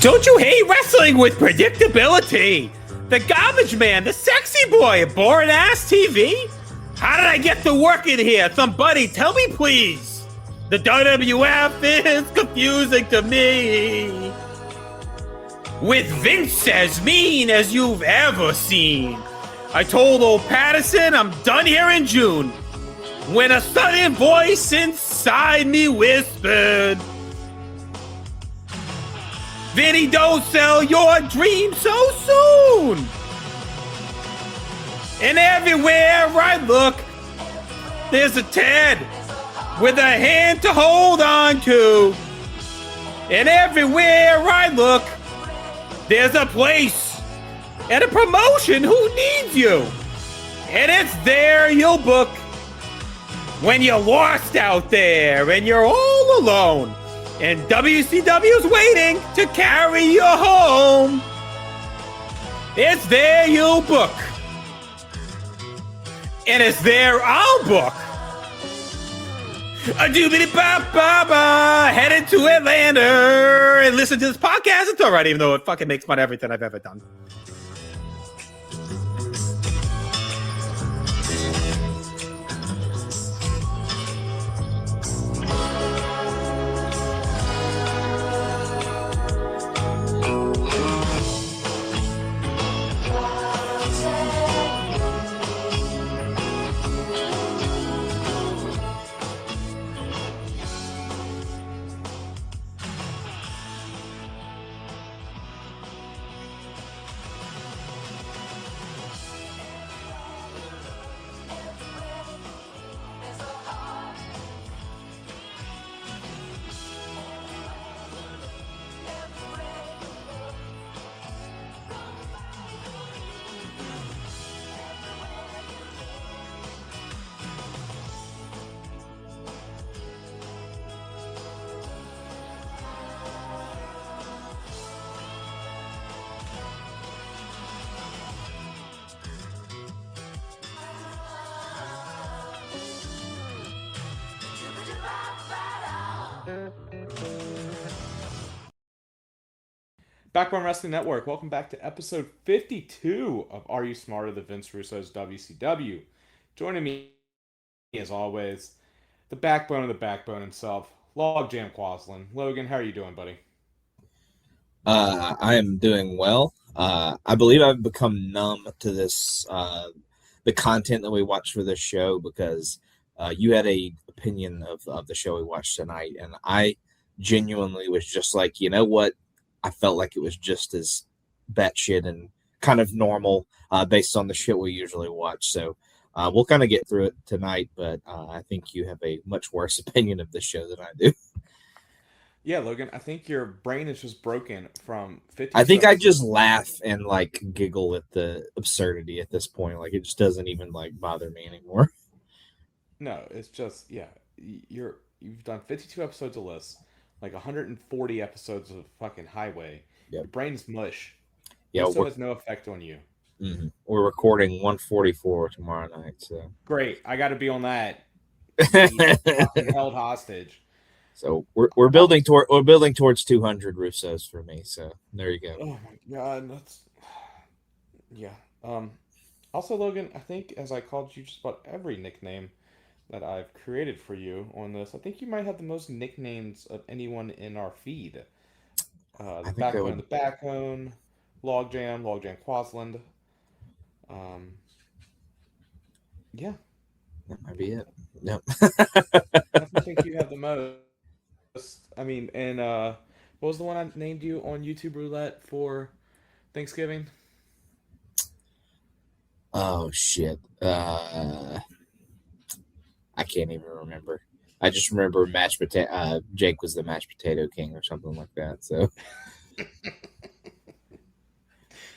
Don't you hate wrestling with predictability? The garbage man, the sexy boy, boring ass TV? How did I get to work in here? Somebody tell me, please. The WWF is confusing to me. With Vince as mean as you've ever seen. I told old Patterson I'm done here in June. When a sudden voice inside me whispered, Vinny, don't sell your dream so soon. And everywhere I look, there's a Ted with a hand to hold on to. And everywhere I look, there's a place and a promotion who needs you. And it's there you'll book when you're lost out there and you're all alone. And WCW's waiting to carry you home. It's there you'll book. And it's there I'll book. A doobity-ba-ba-ba, headed to Atlanta and listen to this podcast. It's all right, even though it fucking makes fun of everything I've ever done. Backbone Wrestling Network, welcome back to episode 52 of Are You Smarter Than Vince Russo's WCW. Joining me, as always, the backbone of the backbone himself, Logjam Quaslin. Logan, how are you doing, buddy? I am doing well. I believe I've become numb to this, the content that we watched for this show because you had a opinion of the show we watched tonight, and I genuinely was just like, you know what? I felt like it was just as batshit and kind of normal based on the shit we usually watch. So we'll kind of get through it tonight, but I think you have a much worse opinion of this show than I do. Yeah, Logan, I think your brain is just broken from 50. I think I just laugh and like giggle at the absurdity at this point. Like it just doesn't even like bother me anymore. No, it's just, yeah, you've done 52 episodes of List, like 140 episodes of fucking Highway. Yep. Your brain's mush. Yeah, Russo has no effect on you. Mm-hmm. We're recording 144 tomorrow night, so great. I got to be on that. Fucking held hostage. So we're building towards 200 Russos for me. So there you go. Oh my god, that's yeah. Also, Logan, I think as I called you just about every nickname that I've created for you on this, I think you might have the most nicknames of anyone in our feed. The Backbone, the Backbone, Logjam Quasland. Yeah. That might be it. Yep. I think you have the most. I mean, and what was the one I named you on YouTube Roulette for Thanksgiving? Oh shit. I can't even remember. I just remember mashed potato. Jake was the mashed potato king or something like that. So,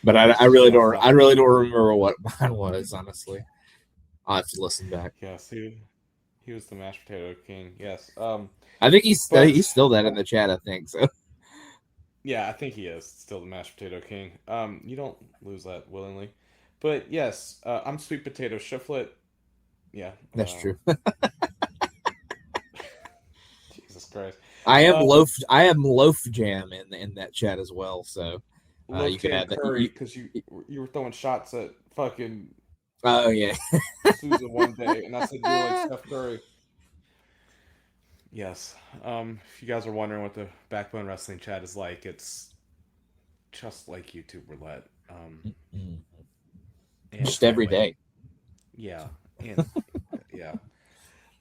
but I really don't. I really don't remember what mine was. Honestly, I'll have to listen back. Yes, he was the mashed potato king. Yes. I think he's still that in the chat. I think so. Yeah, I think he is still the mashed potato king. You don't lose that willingly. But yes, I'm sweet potato shufflet. Yeah, that's true. Jesus Christ. I am loaf jam in that chat as well. So Loaf you can Jam add that. Curry, because you were throwing shots at fucking Oh yeah. Susan one day, and I said you were like Steph Curry. Yes. If you guys are wondering what the Backbone Wrestling chat is like, it's just like YouTube roulette. And Just every fighting. day. Yeah. And yeah.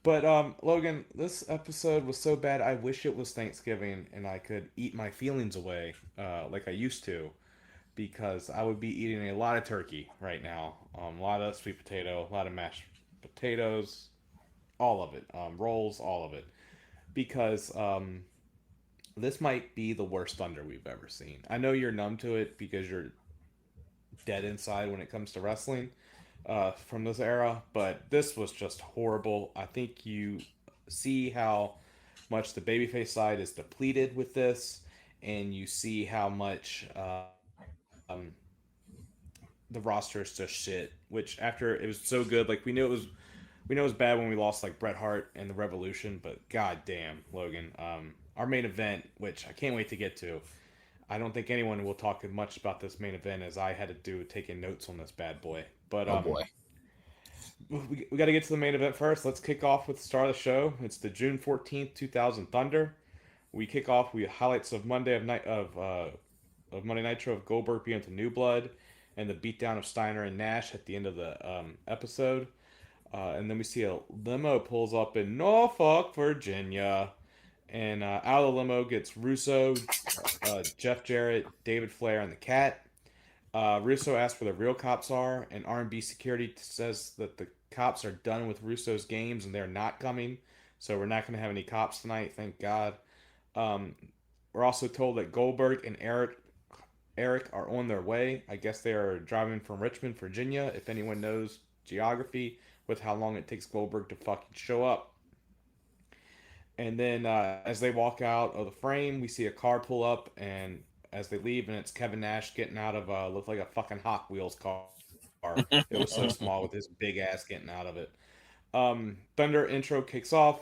But Logan, this episode was so bad. I wish it was Thanksgiving and I could eat my feelings away like I used to, because I would be eating a lot of turkey right now. A lot of sweet potato, a lot of mashed potatoes, all of it. Rolls, all of it. Because this might be the worst Thunder we've ever seen. I know you're numb to it because you're dead inside when it comes to wrestling from this era, but this was just horrible. I think you see how much the babyface side is depleted with this, and you see how much the roster is just shit. Which after it was so good, like we know it was bad when we lost like Bret Hart and the Revolution, but god damn, Logan, our main event, which I can't wait to get to. I don't think anyone will talk much about this main event as I had to do taking notes on this bad boy. But Oh boy. we got to get to the main event first. Let's kick off with the start of the show. It's the June 14th, 2000 Thunder. We kick off with highlights of Monday Nitro of Goldberg being to New Blood, and the beatdown of Steiner and Nash at the end of the episode. And then we see a limo pulls up in Norfolk, Virginia. And out of the limo gets Russo, Jeff Jarrett, David Flair, and the Cat. Russo asks where the real cops are, and R&B security says that the cops are done with Russo's games and they're not coming. So we're not going to have any cops tonight, thank God. We're also told that Goldberg and Eric are on their way. I guess they are driving from Richmond, Virginia, if anyone knows geography, with how long it takes Goldberg to fucking show up. And then as they walk out of the frame, we see a car pull up, and as they leave, and it's Kevin Nash getting out of looked like a fucking Hot Wheels car. It was so small with his big ass getting out of it. Thunder intro kicks off.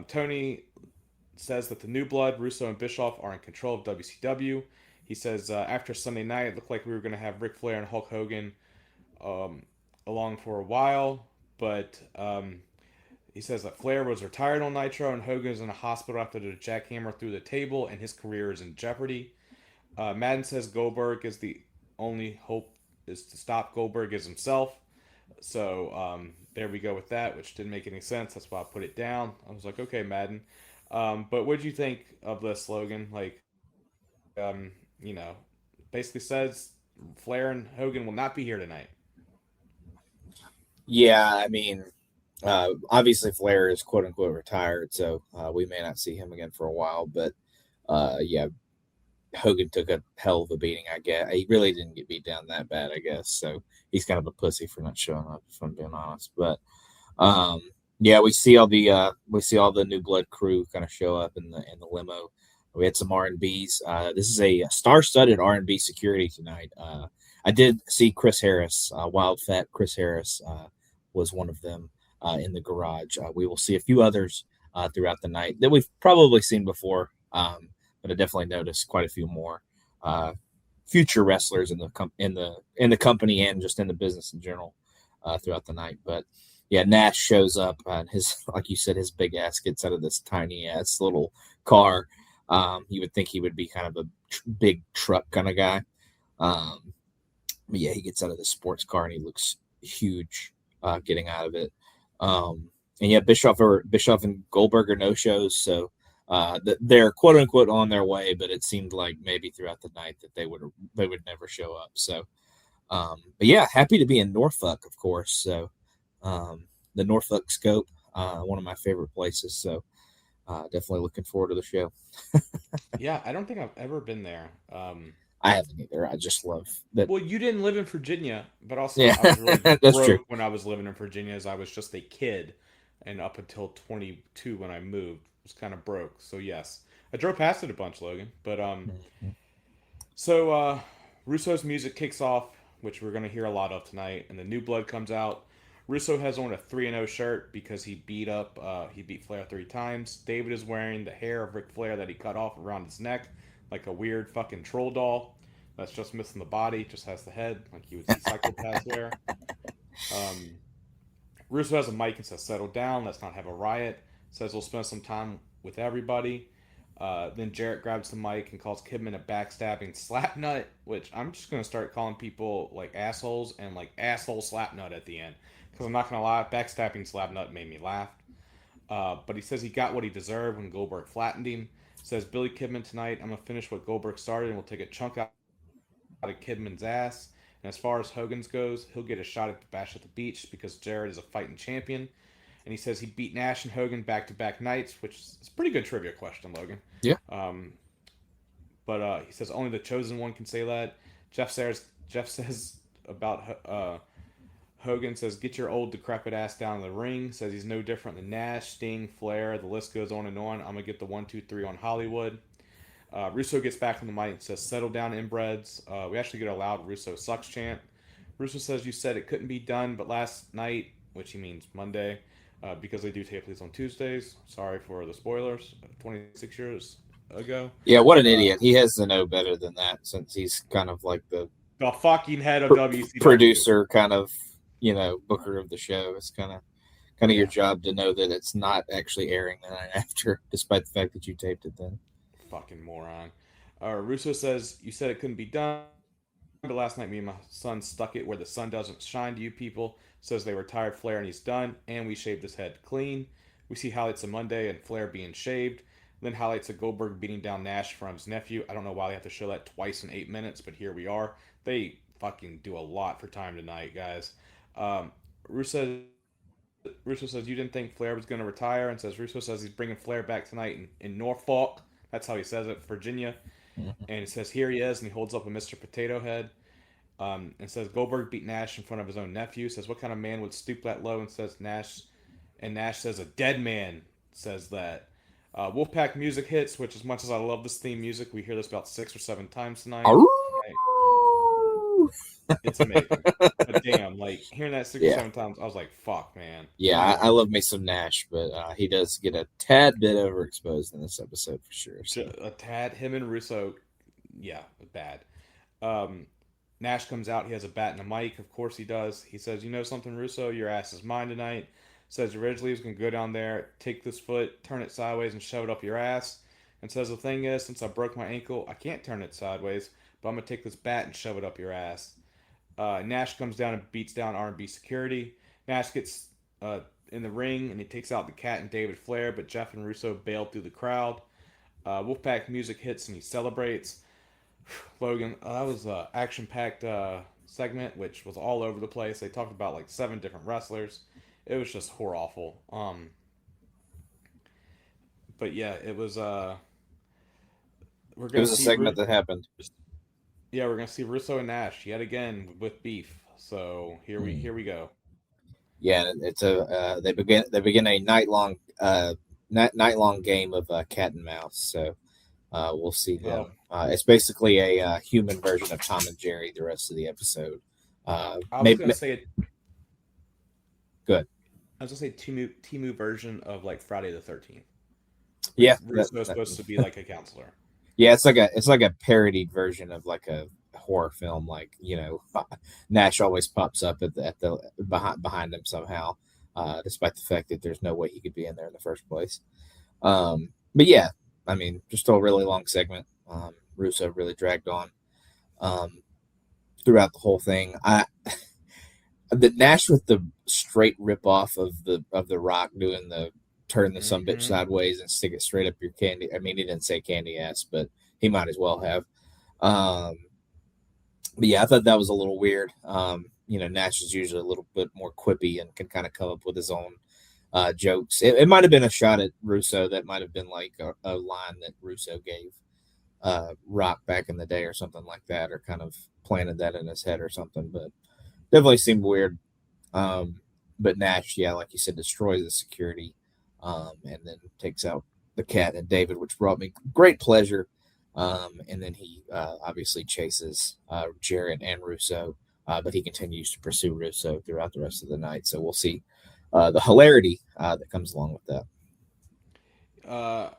Tony says that the New Blood, Russo and Bischoff, are in control of WCW. He says after Sunday night, it looked like we were going to have Ric Flair and Hulk Hogan along for a while, but he says that Flair was retired on Nitro and Hogan is in a hospital after the jackhammer through the table, and his career is in jeopardy. Madden says Goldberg is the only hope is to stop Goldberg is himself. So there we go with that, which didn't make any sense. That's why I put it down. I was like, okay, Madden. But what did you think of this, Logan? Like, you know, basically says Flair and Hogan will not be here tonight. Yeah, I mean, obviously Flair is quote unquote retired, so we may not see him again for a while. But yeah, Hogan took a hell of a beating. I guess he really didn't get beat down that bad. I guess so. He's kind of a pussy for not showing up, if I'm being honest. But yeah, we see all the New Blood crew kind of show up in the limo. We had some R&Bs. This is a star-studded R&B security tonight. I did see Chris Harris, Wild Fat Chris Harris, was one of them in the garage. We will see a few others throughout the night that we've probably seen before, but I definitely noticed quite a few more future wrestlers in the company and just in the business in general throughout the night. But yeah, Nash shows up and his, like you said, his big ass gets out of this tiny ass little car. You would think he would be kind of a big truck kind of guy. But yeah, he gets out of the sports car and he looks huge getting out of it. And yeah, Bischoff and Goldberg are no shows, so they're quote unquote on their way. But it seemed like maybe throughout the night that they would never show up. So, but yeah, happy to be in Norfolk, of course. So the Norfolk Scope, one of my favorite places. So definitely looking forward to the show. Yeah, I don't think I've ever been there. I haven't either. I just love that. Well, you didn't live in Virginia, but also Yeah, I was really that's broke true. when I was living in Virginia, as I was just a kid, and up until 22 when I moved, was kind of broke. So yes, I drove past it a bunch, Logan. But so Russo's music kicks off, which we're gonna hear a lot of tonight, and the New Blood comes out. Russo has on a 3-0 shirt because he beat Flair 3 times. David is wearing the hair of Ric Flair that he cut off around his neck, like a weird fucking troll doll. That's just missing the body, just has the head, like you would see psychopaths wear. Russo has a mic and says, "Settle down, let's not have a riot." Says we'll spend some time with everybody. Then Jarrett grabs the mic and calls Kidman a backstabbing slapnut, which I'm just going to start calling people like assholes and like asshole slapnut at the end. Because I'm not going to lie, backstabbing slapnut made me laugh. But he says he got what he deserved when Goldberg flattened him. Says Billy Kidman tonight, I'm going to finish what Goldberg started and we'll take a chunk out of Kidman's ass. And as far as Hogan's goes, he'll get a shot at Bash at the Beach because Jarrett is a fighting champion. And he says he beat Nash and Hogan back-to-back nights, which is a pretty good trivia question, Logan. Yeah. But he says only the chosen one can say that. Jeff says about Hogan, says, get your old decrepit ass down in the ring. Says he's no different than Nash, Sting, Flair. The list goes on and on. I'm going to get the 1, 2, 3 on Hollywood. Russo gets back on the mic and says, settle down, inbreds. We actually get a loud Russo sucks chant. Russo says, you said it couldn't be done, but last night, which he means Monday, because they do tape these on Tuesdays. Sorry for the spoilers. 26 years ago. Yeah, what an idiot. He has to know better than that since he's kind of like the fucking head of WCW. Producer, kind of, booker of the show. It's kind of your job to know that it's not actually airing the night after, despite the fact that you taped it then. Fucking moron. Russo says, you said it couldn't be done, but last night me and my son stuck it where the sun doesn't shine to you people. Says they retired Flair and he's done, and we shaved his head clean. We see highlights of Monday and Flair being shaved. Then highlights of Goldberg beating down Nash from his nephew. I don't know why they have to show that twice in 8 minutes, but here we are. They fucking do a lot for time tonight, guys. Russo says you didn't think Flair was going to retire, and Russo says he's bringing Flair back tonight in Norfolk. That's how he says it, Virginia. And it says here he is, and he holds up a Mr. Potato Head. And says Goldberg beat Nash in front of his own nephew. Says what kind of man would stoop that low? And says Nash. And Nash says a dead man says that. Wolfpac music hits, which as much as I love this theme music, we hear this about 6 or 7 times tonight. It's amazing. But damn, like hearing that 6 or 7 times, I was like, fuck, man. Yeah, I love me some Nash, but he does get a tad bit overexposed in this episode for sure. So. A tad. Him and Russo, yeah, bad. Nash comes out. He has a bat and a mic. Of course he does. He says, you know something, Russo? Your ass is mine tonight. Says originally he was going to go down there, take this foot, turn it sideways, and shove it up your ass. And says the thing is, since I broke my ankle, I can't turn it sideways, but I'm going to take this bat and shove it up your ass. Nash comes down and beats down R&B security. Nash gets in the ring, and he takes out the Cat and David Flair, but Jeff and Russo bail through the crowd. Wolfpac music hits, and he celebrates. Logan, that was an action-packed segment, which was all over the place. They talked about like 7 different wrestlers. It was just awful. But yeah, it was. It was a segment that happened. Yeah, we're gonna see Russo and Nash yet again with beef. So here we go. Yeah, it's they begin a night long game of cat and mouse. So. We'll see them. It's basically a human version of Tom and Jerry the rest of the episode. I was going to say it. Good. I was going to say Timu version of like Friday the 13th. Yeah, Russo's supposed to be like a counselor. Yeah, it's like a parodied version of like a horror film. Like Nash always pops up at the behind him somehow, despite the fact that there's no way he could be in there in the first place. But yeah. I mean, just a really long segment. Russo really dragged on throughout the whole thing. The Nash with the straight rip off of the Rock doing the turn the sumbitch sideways and stick it straight up your candy. I mean, he didn't say candy ass, but he might as well have. But yeah, I thought that was a little weird. Nash is usually a little bit more quippy and can kind of come up with his own jokes. It might have been a shot at Russo. That might have been like a line that Russo gave Rock back in the day or something like that, or kind of planted that in his head or something, but definitely seemed weird. But Nash, yeah, like you said, destroys the security and then takes out the Cat and David, which brought me great pleasure. And then he obviously chases Jarrett and Russo but he continues to pursue Russo throughout the rest of the night. So we'll see the hilarity that comes along with that. Uh,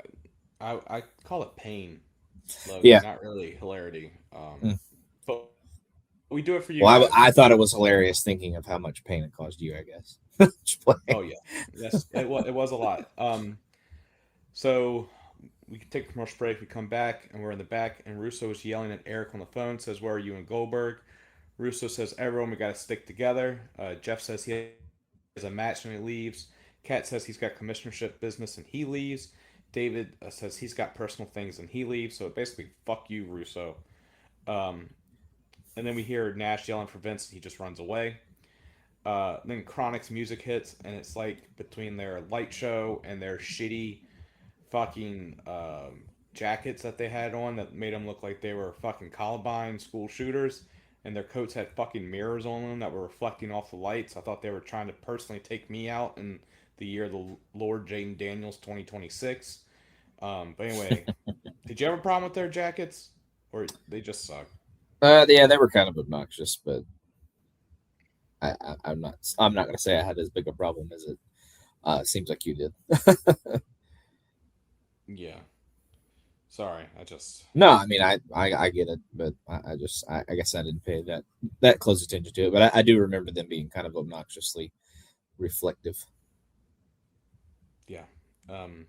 I call it pain, Logan, Yeah. not really hilarity. Mm. But we do it for you Well, guys. I thought it was hilarious thinking of how much pain it caused you, I guess. Just Oh playing. yeah, yes, it was a lot. So we take a commercial break. We come back and we're in the back, and Russo is yelling at Eric on the phone. Says, "Where are you and Goldberg?" Russo says, "Everyone, we got to stick together." Jeff says he has a match and he leaves. Kat says he's got commissionership business and he leaves. David says he's got personal things and he leaves. So basically, fuck you, Russo. Um, and then we hear Nash yelling for Vince and he just runs away. Then Chronic's music hits and it's like between their light show and their shitty fucking jackets that they had on that made them look like they were fucking Columbine school shooters, and their coats had fucking mirrors on them that were reflecting off the lights. I thought they were trying to personally take me out in the year of the Lord Jaden Daniels 2026. But anyway, did you have a problem with their jackets, or they just suck? Yeah, they were kind of obnoxious, but I'm not. I'm not going to say I had as big a problem as it seems like you did. Yeah. Sorry, I just No, I mean I get it, but I guess I didn't pay that close attention to it. But I do remember them being kind of obnoxiously reflective. yeah. Um,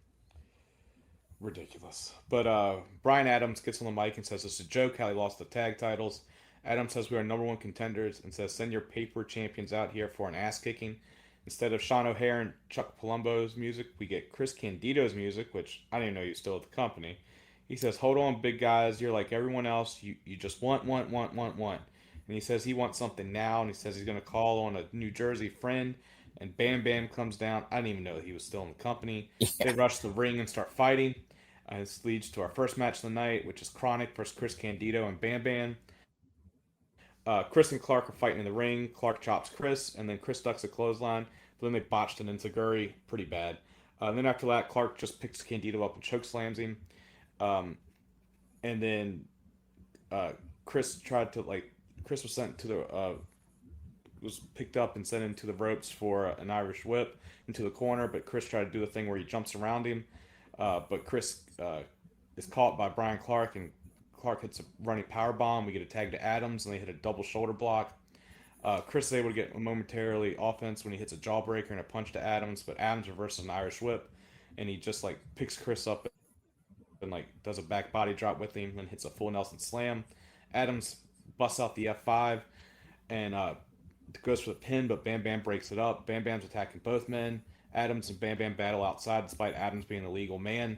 Ridiculous. But Brian Adams gets on the mic and says it's a joke how he lost the tag titles. Adams says we are number one contenders and says send your paper champions out here for an ass kicking. Instead of Sean O'Hare and Chuck Palumbo's music, we get Chris Candido's music, which I didn't even know you still at the company. He says, "Hold on, big guys. You're like everyone else. You just want." And he says he wants something now, and he says he's going to call on a New Jersey friend. And Bam Bam comes down. I didn't even know he was still in the company. They rush the ring and start fighting. This leads to our first match of the night, which is Chronic versus Chris Candido and Bam Bam. Chris and Clark are fighting in the ring. Clark chops Chris, and then Chris ducks a clothesline. But then they botched an enziguri pretty bad. And then after that, Clark just picks Candido up and chokeslams him. Um, and then uh, Chris tried to Chris was sent to the was picked up and sent into the ropes for an Irish whip into the corner. But Chris tried to do the thing where he jumps around him. But Chris is caught by Brian Clark, and Clark hits a running power bomb. We get a tag to Adams, and they hit a double shoulder block. Chris is able to get a momentarily offense when he hits a jawbreaker and a punch to Adams, but Adams reverses an Irish whip, and he just picks Chris up and does a back body drop with him, and hits a full Nelson slam. Adams busts out the F5 and goes for the pin, but Bam Bam breaks it up. Bam Bam's attacking both men. Adams and Bam Bam battle outside, despite Adams being a legal man.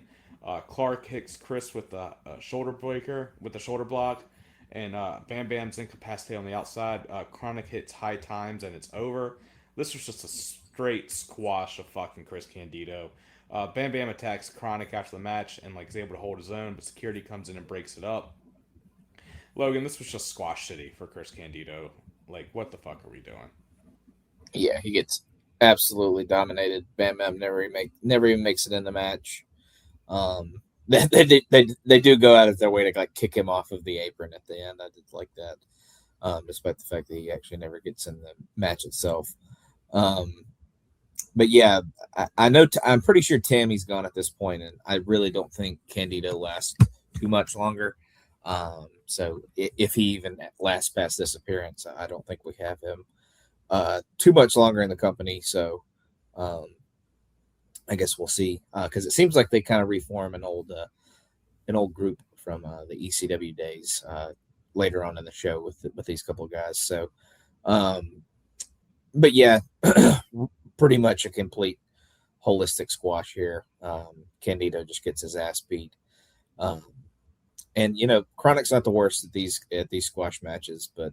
Clark hits Chris with a shoulder breaker with the shoulder block, and Bam Bam's incapacitated on the outside. Chronic hits high times, and it's over. This was just a straight squash of fucking Chris Candido. Bam Bam attacks Chronic after the match and is able to hold his own, but security comes in and breaks it up. Logan, this was just squash city for Chris Candido. What the fuck are we doing? Yeah, he gets absolutely dominated. Bam Bam never even makes it in the match. They do go out of their way to kick him off of the apron at the end. I did like that, despite the fact that he actually never gets in the match itself. But yeah, I know. I'm pretty sure Tammy's gone at this point, and I really don't think Candido lasts too much longer. So if he even lasts past this appearance, I don't think we have him too much longer in the company. So I guess we'll see, because it seems like they kind of reform an old group from the ECW days later on in the show with these couple of guys. So, but yeah, pretty much a complete holistic squash here. Candido just gets his ass beat. And Chronic's not the worst at these squash matches, but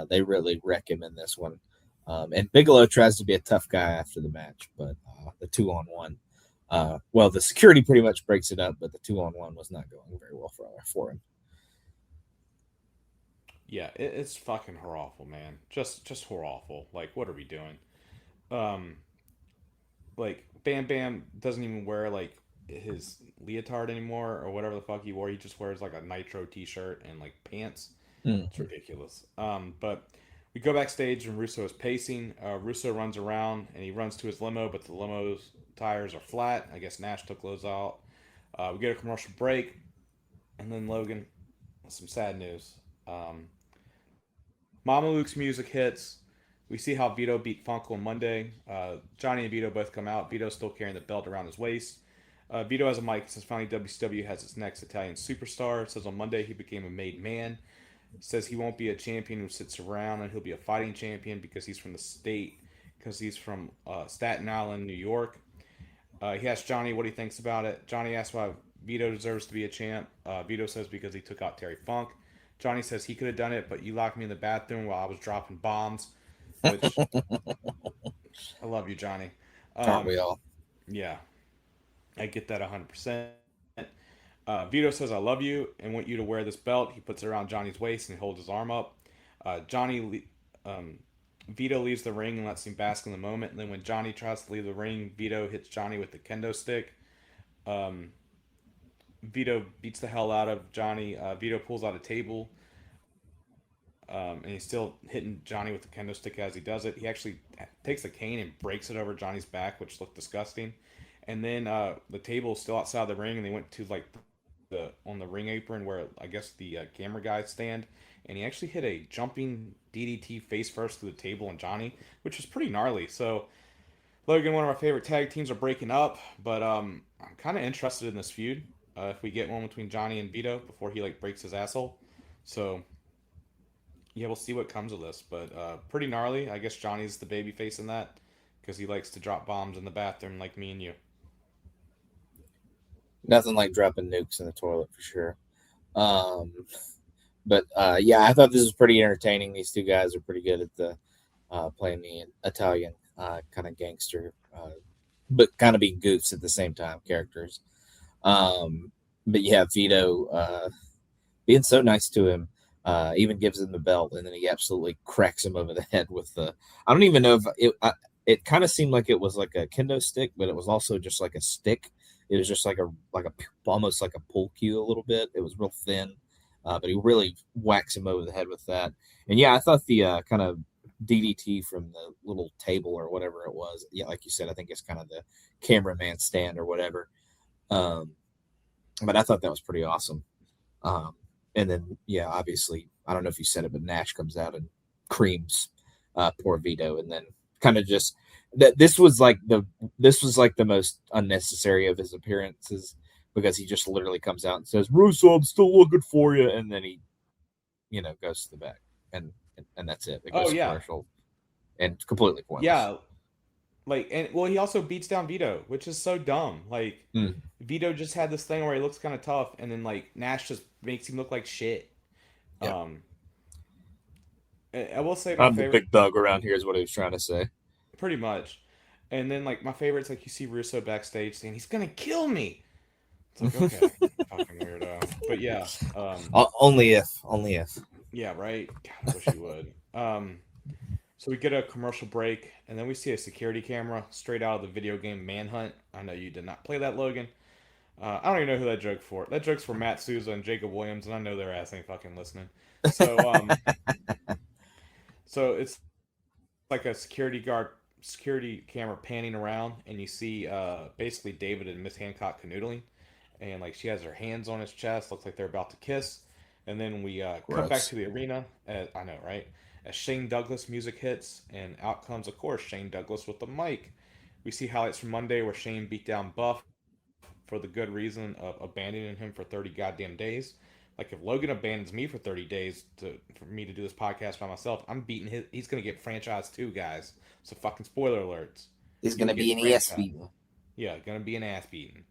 they really wreck him in this one. And Bigelow tries to be a tough guy after the match, but the 2-on-1, well, the security pretty much breaks it up, but the 2-on-1 was not going very well for him. Yeah, it's fucking horrible, man. Just horrible. What are we doing? Bam Bam doesn't even wear his leotard anymore or whatever the fuck he wore. He just wears a nitro t-shirt and pants. Mm. It's ridiculous. But We go backstage and Russo is pacing. Russo runs around and he runs to his limo, but the limo's tires are flat. I guess Nash took those out. We get a commercial break, and then Logan, some sad news. Um, Mama Luke's music hits. We see how Vito beat Funk on Monday. Johnny and Vito both come out. Vito's still carrying the belt around his waist. Vito has a mic. It says finally WCW has its next Italian superstar. It says on Monday he became a made man. It says he won't be a champion who sits around, and he'll be a fighting champion because he's from the state, because he's from Staten Island, New York. He asks Johnny what he thinks about it. Johnny asks why Vito deserves to be a champ. Vito says because he took out Terry Funk. Johnny says he could have done it, but you locked me in the bathroom while I was dropping bombs, which I love you, Johnny. Aren't we all? Yeah, I get that 100%. Vito says, I love you and want you to wear this belt. He puts it around Johnny's waist and holds his arm up. Vito leaves the ring and lets him bask in the moment. And then when Johnny tries to leave the ring, Vito hits Johnny with the kendo stick. Vito beats the hell out of Johnny. Vito pulls out a table. And he's still hitting Johnny with the kendo stick as he does it. He actually takes a cane and breaks it over Johnny's back, which looked disgusting. And then the table is still outside the ring, and they went to like on the ring apron where I guess the camera guys stand, and he actually hit a jumping DDT face first through the table on Johnny, which was pretty gnarly. So Logan, one of our favorite tag teams, are breaking up, but I'm kind of interested in this feud. If we get one between Johnny and Vito before he like breaks his asshole, so yeah, we'll see what comes of this. But pretty gnarly. I guess Johnny's the baby face in that because he likes to drop bombs in the bathroom like me and you. Nothing like dropping nukes in the toilet for sure. But yeah, I thought this was pretty entertaining. These two guys are pretty good at the playing the Italian kind of gangster, but kind of being goofs at the same time, characters. But yeah, Vito being so nice to him, even gives him the belt, and then he absolutely cracks him over the head with the. I don't even know if it kind of seemed like it was like a kendo stick, but it was also just like a stick. It was just like a almost like a pull cue a little bit. It was real thin, but he really whacks him over the head with that. And yeah, I thought the kind of DDT from the little table or whatever it was. Yeah, like you said, I think it's kind of the cameraman stand or whatever. But I thought that was pretty awesome. And then yeah, obviously, I don't know if you said it, but Nash comes out and creams poor Vito, and then kind of just that this was like the most unnecessary of his appearances because he just literally comes out and says, Russo, I'm still looking for you, and then he goes to the back and that's it. It goes commercial and completely pointless. Yeah, he also beats down Vito, which is so dumb. Like Vito just had this thing where he looks kind of tough, and then like Nash just makes him look like shit. Yeah. I will say I'm the big dog around here is what he was trying to say. Pretty much. And then like my favorite's like you see Russo backstage saying he's gonna kill me. It's like okay, fucking weirdo. But yeah, only if. Yeah, right. God, I wish he would. So we get a commercial break, and then we see a security camera straight out of the video game Manhunt. I know you did not play that, Logan. I don't even know who that joke for. That joke's for Matt Souza and Jacob Williams, and I know their ass ain't fucking listening. So so it's like a security camera panning around, and you see basically David and Miss Hancock canoodling, and like she has her hands on his chest, looks like they're about to kiss, and then we cut back to the arena. I know, right? As Shane Douglas music hits, and out comes, of course, Shane Douglas with the mic. We see highlights from Monday where Shane beat down Buff for the good reason of abandoning him for 30 goddamn days. Like if Logan abandons me for 30 days for me to do this podcast by myself, I'm beating his. He's gonna get franchised too, guys. So fucking spoiler alerts. He's gonna be an ass beating. Yeah, gonna be an ass beating.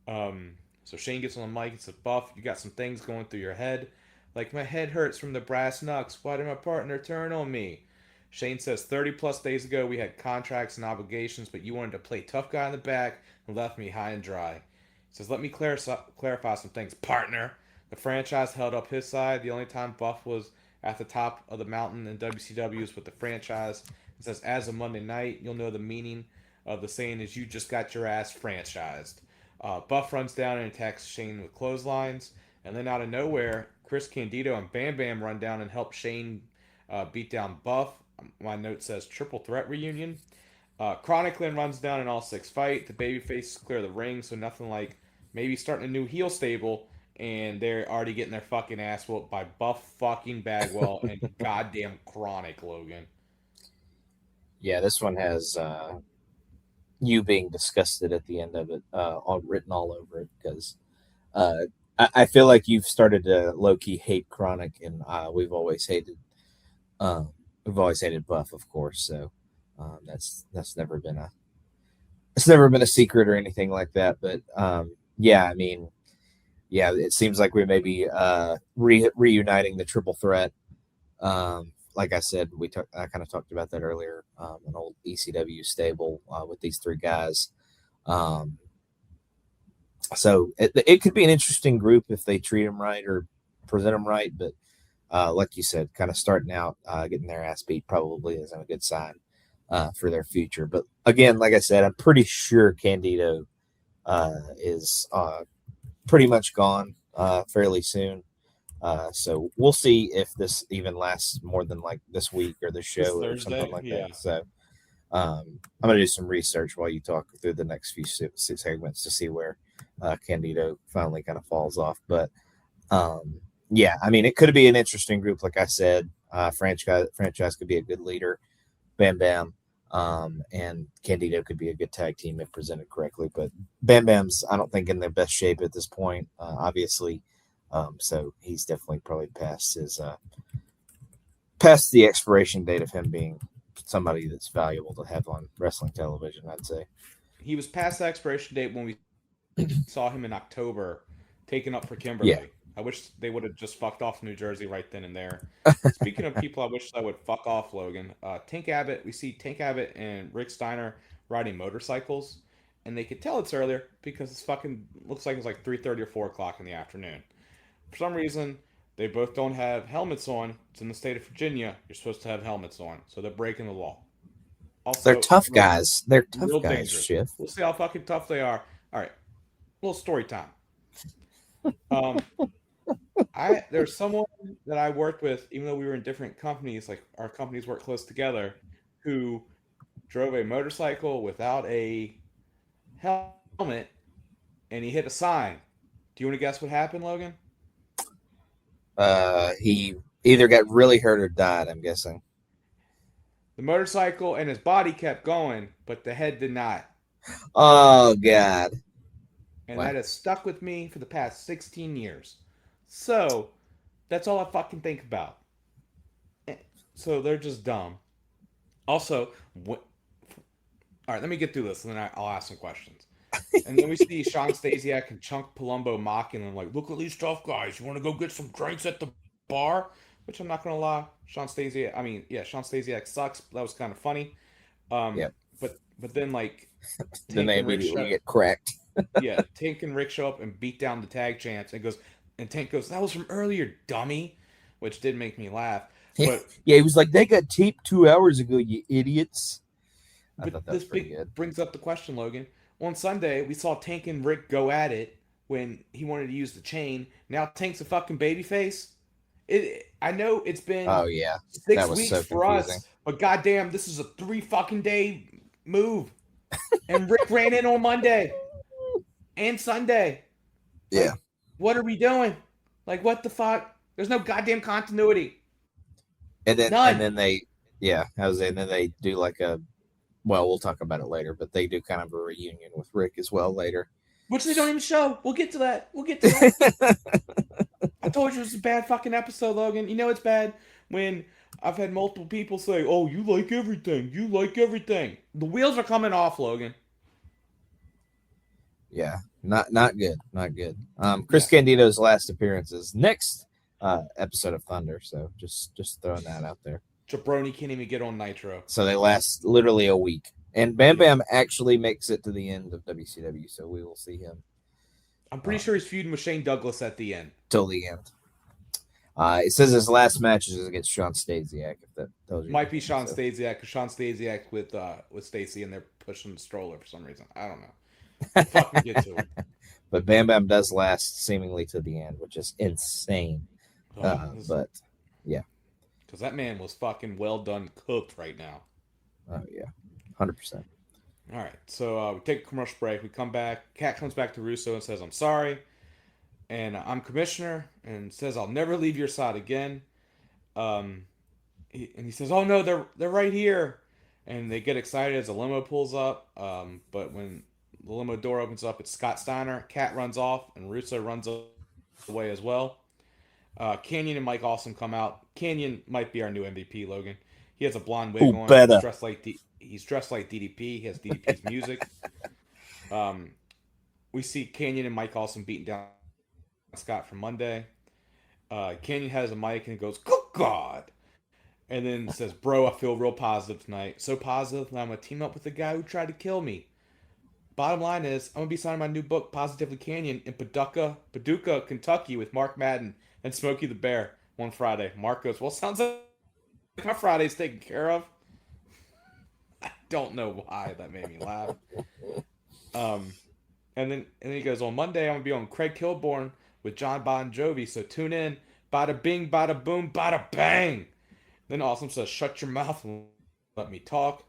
So Shane gets on the mic and says, "Buff, you got some things going through your head. Like my head hurts from the brass knucks. Why did my partner turn on me?" Shane says 30 plus days ago we had contracts and obligations, but you wanted to play tough guy in the back and left me high and dry. He says, "Let me clarify some things, partner." The franchise held up his side. The only time Buff was at the top of the mountain in WCW is with the franchise. It says, as of Monday night, you'll know the meaning of the saying is you just got your ass franchised. Buff runs down and attacks Shane with clotheslines. And then out of nowhere, Chris Candido and Bam Bam run down and help Shane beat down Buff. My note says triple threat reunion. Chronic runs down an all six fight. The babyface clear the ring, so nothing like maybe starting a new heel stable, and they're already getting their fucking ass whooped by Buff fucking Bagwell and goddamn Chronic, Logan. Yeah, this one has you being disgusted at the end of it, all written all over it, because I feel like you've started to low key hate Chronic, and we've always hated Buff, of course. So that's never been a secret or anything like that. But yeah, I mean, yeah, it seems like we may be reuniting the triple threat. Like I said, I kind of talked about that earlier. An old ECW stable with these three guys. So it could be an interesting group if they treat them right or present them right. But like you said, kind of starting out, getting their ass beat probably isn't a good sign for their future. But again, like I said, I'm pretty sure Candido is pretty much gone fairly soon. So we'll see if this even lasts more than like this week or this show or something like that. So I'm going to do some research while you talk through the next few segments to see where Candido finally kind of falls off. But yeah, I mean, it could be an interesting group. Like I said, franchise could be a good leader. Bam Bam and Candido could be a good tag team if presented correctly. But Bam Bam's, I don't think, in their best shape at this point, obviously. So he's definitely probably past the expiration date of him being somebody that's valuable to have on wrestling television, I'd say. He was past the expiration date when we saw him in October taking up for Kimberly. Yeah. I wish they would have just fucked off New Jersey right then and there. Speaking of people I wish I would fuck off, Logan, we see Tank Abbott and Rick Steiner riding motorcycles, and they could tell it's earlier because it's fucking looks like it's like 3:30 or 4 o'clock in the afternoon. For some reason, they both don't have helmets on. It's in the state of Virginia. You're supposed to have helmets on, so they're breaking the law. Also, they're tough guys. They're tough guys, dangerous. Schiff. We'll see how fucking tough they are. All right, little story time. There's someone that I worked with, even though we were in different companies, like our companies work close together, who drove a motorcycle without a helmet, and he hit a sign. Do you want to guess what happened, Logan? He either got really hurt or died, I'm guessing. The motorcycle and his body kept going, but the head did not. Oh, God. And wow. That has stuck with me for the past 16 years. So, that's all I fucking think about. So, they're just dumb. Also, all right, let me get through this, and then I'll ask some questions. And then we see Sean Stasiak and Chunk Palumbo mocking them, like, look at these tough guys. You want to go get some drinks at the bar? Which I'm not going to lie. Sean Stasiak sucks. That was kind of funny. Yep. But then, like... then they immediately get cracked. Yeah, Tank and Rick show up and beat down the tag champs, and Tank goes, that was from earlier, dummy, which did make me laugh. But yeah, he was like, they got taped 2 hours ago, you idiots. But this brings up the question, Logan. On Sunday, we saw Tank and Rick go at it when he wanted to use the chain. Now Tank's a fucking babyface. I know it's been 6 weeks for us, but goddamn, this is a 3 fucking day move. And Rick ran in on Monday and Sunday. Yeah. Like, what are we doing? Like, what the fuck? There's no goddamn continuity. And then they do like we'll talk about it later, but they do kind of a reunion with Rick as well later. Which they don't even show. We'll get to that. I told you it was a bad fucking episode, Logan. You know it's bad when I've had multiple people say, oh, you like everything. You like everything. The wheels are coming off, Logan. Yeah, not good. Not good. Chris Candido's last appearance is next episode of Thunder, so just throwing that out there. Jabroni can't even get on Nitro. So they last literally a week. And Bam Bam actually makes it to the end of WCW, so we will see him. I'm pretty sure he's feuding with Shane Douglas at the end. Till the end. It says his last match is against Sean Stasiak. If that tells you. Might be Sean Stasiak, because Sean Stasiak with Stacy, and they're pushing the stroller for some reason. I don't know. Fucking get to it. But Bam Bam does last seemingly to the end, which is insane. But yeah. because that man was fucking well done cooked right now. Oh yeah, 100%. All right, so we take a commercial break. We come back. Cat comes back to Russo and says, "I'm sorry, and I'm commissioner," and says, "I'll never leave your side again." Um, and he says, "Oh no, they're right here," and they get excited as a limo pulls up. But when the limo door opens up, it's Scott Steiner. Cat runs off, and Russo runs away as well. Canyon and Mike Awesome come out. Canyon might be our new MVP, Logan. He has a blonde wig Who on. better? He's dressed like DDP. He has DDP's music. Um, we see Canyon and Mike Awesome beating down Scott from Monday. Canyon has a mic and he goes, "Good God," and then says, "Bro, I feel real positive tonight. So positive that I'm gonna team up with the guy who tried to kill me. Bottom line is, I'm gonna be signing my new book, Positively Canyon, in Paducah, Kentucky, with Mark Madden and Smokey the Bear one Friday." Mark goes, "Well, sounds like my Friday's taken care of." I don't know why that made me laugh. And then he goes, "On Monday, I'm gonna be on Craig Kilborn with John Bon Jovi. So tune in. Bada bing, bada boom, bada bang." Then Awesome says, "Shut your mouth and let me talk."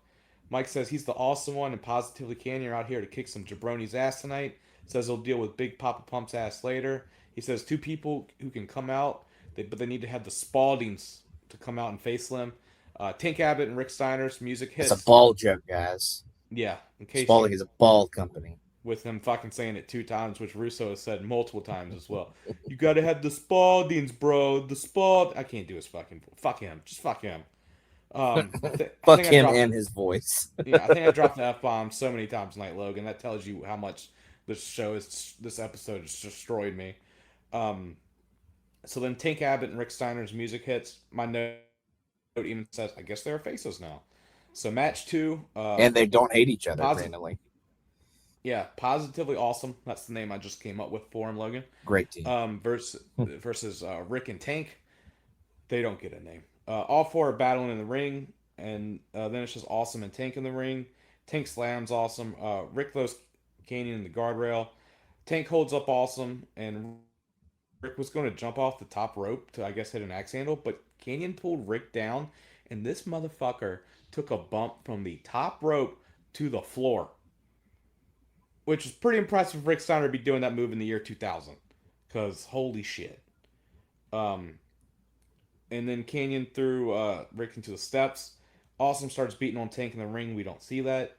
Mike says he's the awesome one and Positively Canyon are out here to kick some jabroni's ass tonight. Says he'll deal with Big Papa Pump's ass later. He says two people who can come out, but they need to have the Spaldings to come out and face them. Tank Abbott and Rick Steiner's music hits. It's a ball joke, guys. Yeah, in case Spalding is a ball company. With him fucking saying it 2 times, which Russo has said multiple times as well. "You gotta have the Spaldings, bro. The Spald." I can't do his fucking. Fuck him. Just fuck him. Fuck him and his voice. Yeah, I think I dropped the F-bomb so many times tonight, Logan. That tells you how much this episode has destroyed me. So then Tank Abbott and Rick Steiner's music hits. My note even says, "I guess they're faces now." So match 2. And they don't hate each other randomly. Yeah, Positively Awesome. That's the name I just came up with for him, Logan. Great team. Versus Rick and Tank. They don't get a name. All 4 are battling in the ring, and then it's just Awesome and Tank in the ring. Tank slams Awesome. Rick throws Canyon in the guardrail. Tank holds up Awesome, and Rick was going to jump off the top rope to, I guess, hit an axe handle, but Canyon pulled Rick down, and this motherfucker took a bump from the top rope to the floor, which is pretty impressive for Rick Steiner to be doing that move in the year 2000, because holy shit. And then Canyon threw Rick into the steps. Awesome starts beating on Tank in the ring. We don't see that.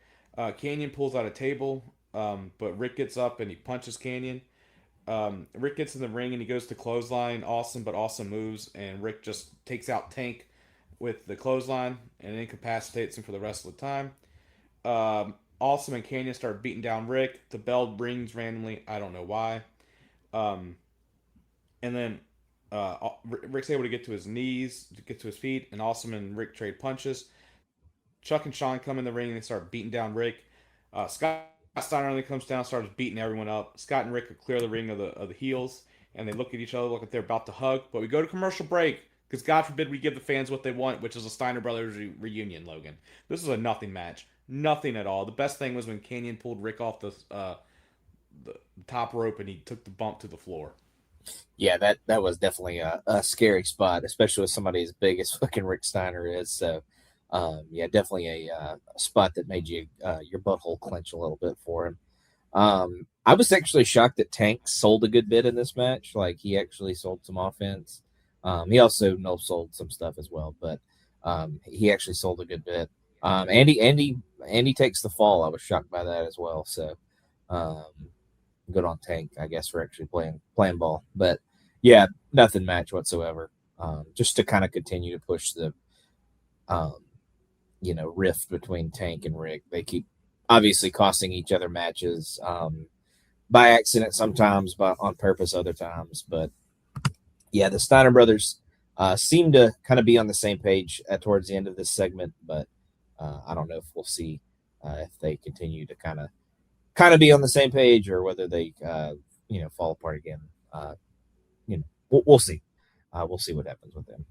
Canyon pulls out a table, but Rick gets up and he punches Canyon. Rick gets in the ring and he goes to clothesline Awesome, but Awesome moves, and Rick just takes out Tank with the clothesline and incapacitates him for the rest of the time. Awesome and Canyon start beating down Rick. The bell rings randomly. I don't know why. And then Rick's able to get to his knees, to get to his feet, and Awesome and Rick trade punches. Chuck and Sean come in the ring and they start beating down Rick. Scott Steiner only comes down, starts beating everyone up. Scott and Rick clear the ring of the heels, and they look at each other like they're about to hug. But we go to commercial break because God forbid we give the fans what they want, which is a Steiner Brothers reunion. Logan, this is a nothing match, nothing at all. The best thing was when Canyon pulled Rick off the top rope and he took the bump to the floor. Yeah, that was definitely a scary spot, especially with somebody as big as fucking Rick Steiner is. So, yeah, definitely a spot that made you your butthole clench a little bit for him. I was actually shocked that Tank sold a good bit in this match. Like, he actually sold some offense. He also no-sold some stuff as well, but he actually sold a good bit. Andy takes the fall. I was shocked by that as well. So, good on Tank, I guess, for actually playing ball. But yeah, nothing match whatsoever. Just to kind of continue to push the rift between Tank and Rick. They keep obviously costing each other matches by accident sometimes, but on purpose other times. But yeah, the Steiner brothers seem to kind of be on the same page towards the end of this segment, but I don't know if we'll see if they continue to kind of be on the same page or whether they fall apart again. We'll see. We'll see what happens with them.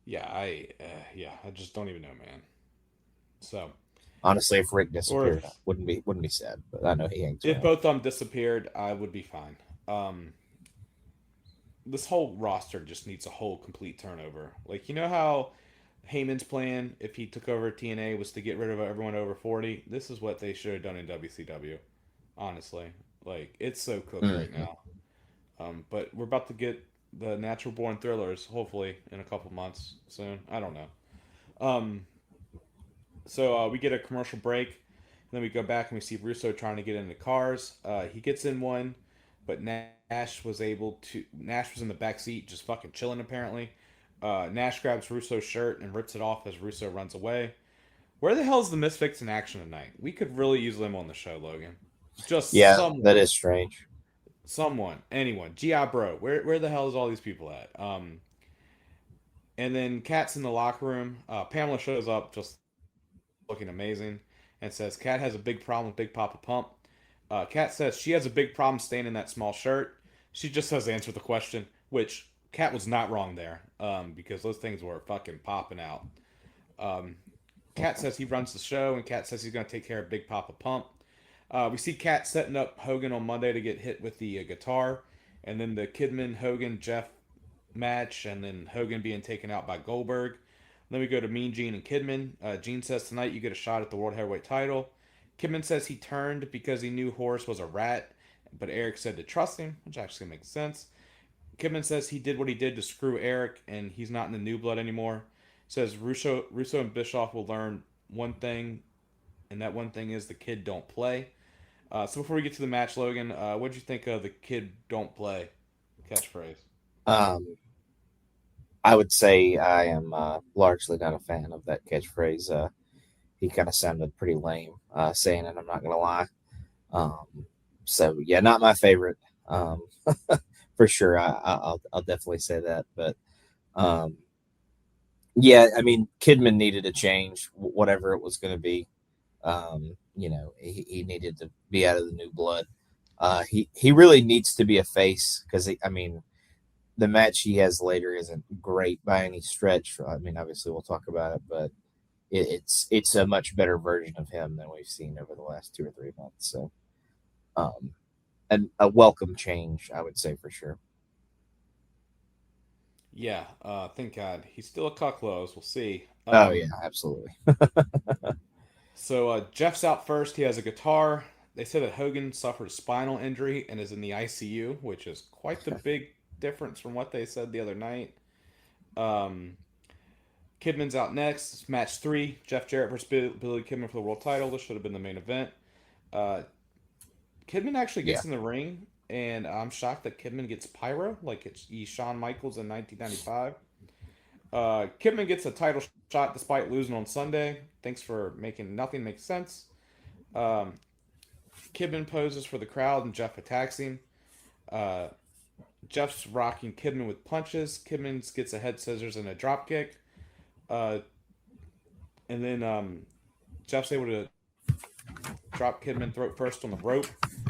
Yeah, I just don't even know, man. So honestly, if Rick disappeared, wouldn't be sad. But I know he hangs. If both of them disappeared, I would be fine. this whole roster just needs a whole complete turnover. Like, you know how Heyman's plan, if he took over TNA, was to get rid of everyone over 40? This is what they should have done in WCW, honestly. Like, it's so cooked right Mhm. now. But we're about to get the Natural Born Thrillers, hopefully, in a couple months soon. I don't know. Um, so we get a commercial break, and then we go back and we see Russo trying to get into cars. He gets in one, but Nash was in the back seat, just fucking chilling apparently. Nash grabs Russo's shirt and rips it off as Russo runs away. Where the hell is the Misfits in action tonight? We could really use them on the show, Logan. Just Yeah, that someone, is strange. anyone. GI Bro. Where the hell is all these people at? And then Kat's in the locker room. Pamela shows up, just looking amazing, and says Kat has a big problem with Big Papa Pump. Kat says she has a big problem staying in that small shirt. She just says answer the question, which Kat was not wrong there, because those things were fucking popping out. Um, Kat says he runs the show, and Kat says he's going to take care of Big Papa Pump. We see Kat setting up Hogan on Monday to get hit with the guitar, and then the Kidman, Hogan, Jeff match, and then Hogan being taken out by Goldberg. Then we go to Mean Gene and Kidman. Gene says tonight you get a shot at the World Heavyweight title. Kidman says he turned because he knew Horace was a rat, but Eric said to trust him, which actually makes sense. Kidman says he did what he did to screw Eric, and he's not in the new blood anymore. Says Russo and Bischoff will learn one thing, and that one thing is the kid don't play. So before we get to the match, Logan, what did you think of the kid don't play catchphrase? Um, I would say I am largely not a fan of that catchphrase. He kind of sounded pretty lame saying it. I'm not gonna lie. Um, so yeah, not my favorite. Um, for sure. I'll definitely say that. But um, yeah, I mean, Kidman needed a change, whatever it was going to be. He needed to be out of the new blood. He really needs to be a face because I mean, the match he has later isn't great by any stretch. I mean, obviously we'll talk about it, but it's a much better version of him than we've seen over the last 2 or 3 months. So, um, and a welcome change, I would say for sure. Yeah, thank God. He's still a cucklows. We'll see. Oh yeah, absolutely. So Jeff's out first. He has a guitar. They said that Hogan suffered a spinal injury and is in the ICU, which is quite the big difference from what they said the other night. Um, Kidman's out next. It's match 3. Jeff Jarrett versus Billy Kidman for the world title. This should have been the main event. Uh, Kidman actually Yeah, gets in the ring, and I'm shocked that Kidman gets pyro like he's Shawn Michaels in 1995. Kidman gets a title shot despite losing on Sunday. Thanks for making nothing make sense. Um, Kidman poses for the crowd, and Jeff attacks him. Uh, Jeff's rocking Kidman with punches. Kidman gets a head scissors and a drop kick. Uh, and then Jeff's able to drop Kidman throat first on the rope.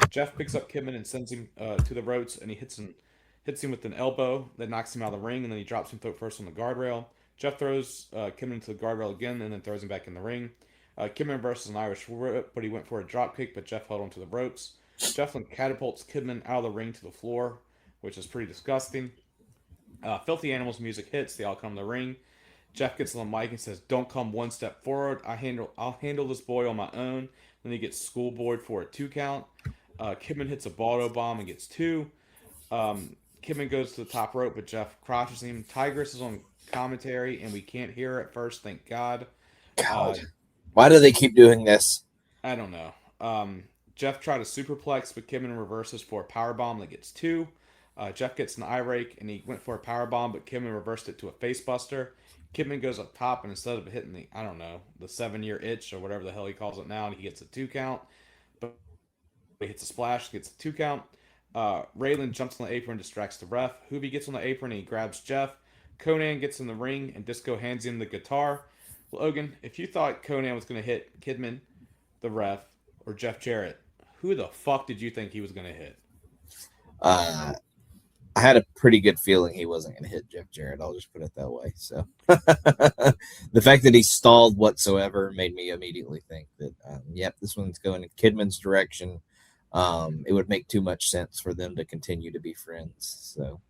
Jeff picks up Kidman and sends him to the ropes, and he hits him with an elbow that knocks him out of the ring, and then he drops him throat first on the guardrail. Jeff throws Kidman into the guardrail again, and then throws him back in the ring. Kidman versus an Irish whip, but he went for a drop kick, but Jeff held onto the ropes. Jeff then catapults Kidman out of the ring to the floor, which is pretty disgusting. Filthy Animals music hits. They all come to the ring. Jeff gets on the mic and says, "Don't come one step forward. I'll handle this boy on my own." Then he gets schoolboyed for a 2 count. Kidman hits a Baldo bomb and gets 2. Kidman goes to the top rope, but Jeff crotches him. Tigress is on commentary, and we can't hear her at first, thank God. God, Uh, why do they keep doing this? I don't know. Jeff tried a superplex, but Kidman reverses for a power bomb that gets 2. Jeff gets an eye rake, and he went for a power bomb, but Kidman reversed it to a face buster. Kidman goes up top, and instead of hitting the 7-year itch or whatever the hell he calls it now, and he gets a 2 count. But he hits a splash, gets a 2 count. Raylan jumps on the apron and distracts the ref. Hoovy gets on the apron and he grabs Jeff. Conan gets in the ring and Disco hands him the guitar. Logan, if you thought Conan was going to hit Kidman, the ref, or Jeff Jarrett, who the fuck did you think he was going to hit? Uh, I had a pretty good feeling he wasn't going to hit Jeff Jarrett. I'll just put it that way. So the fact that he stalled whatsoever made me immediately think that, yep, this one's going in Kidman's direction. It would make too much sense for them to continue to be friends. So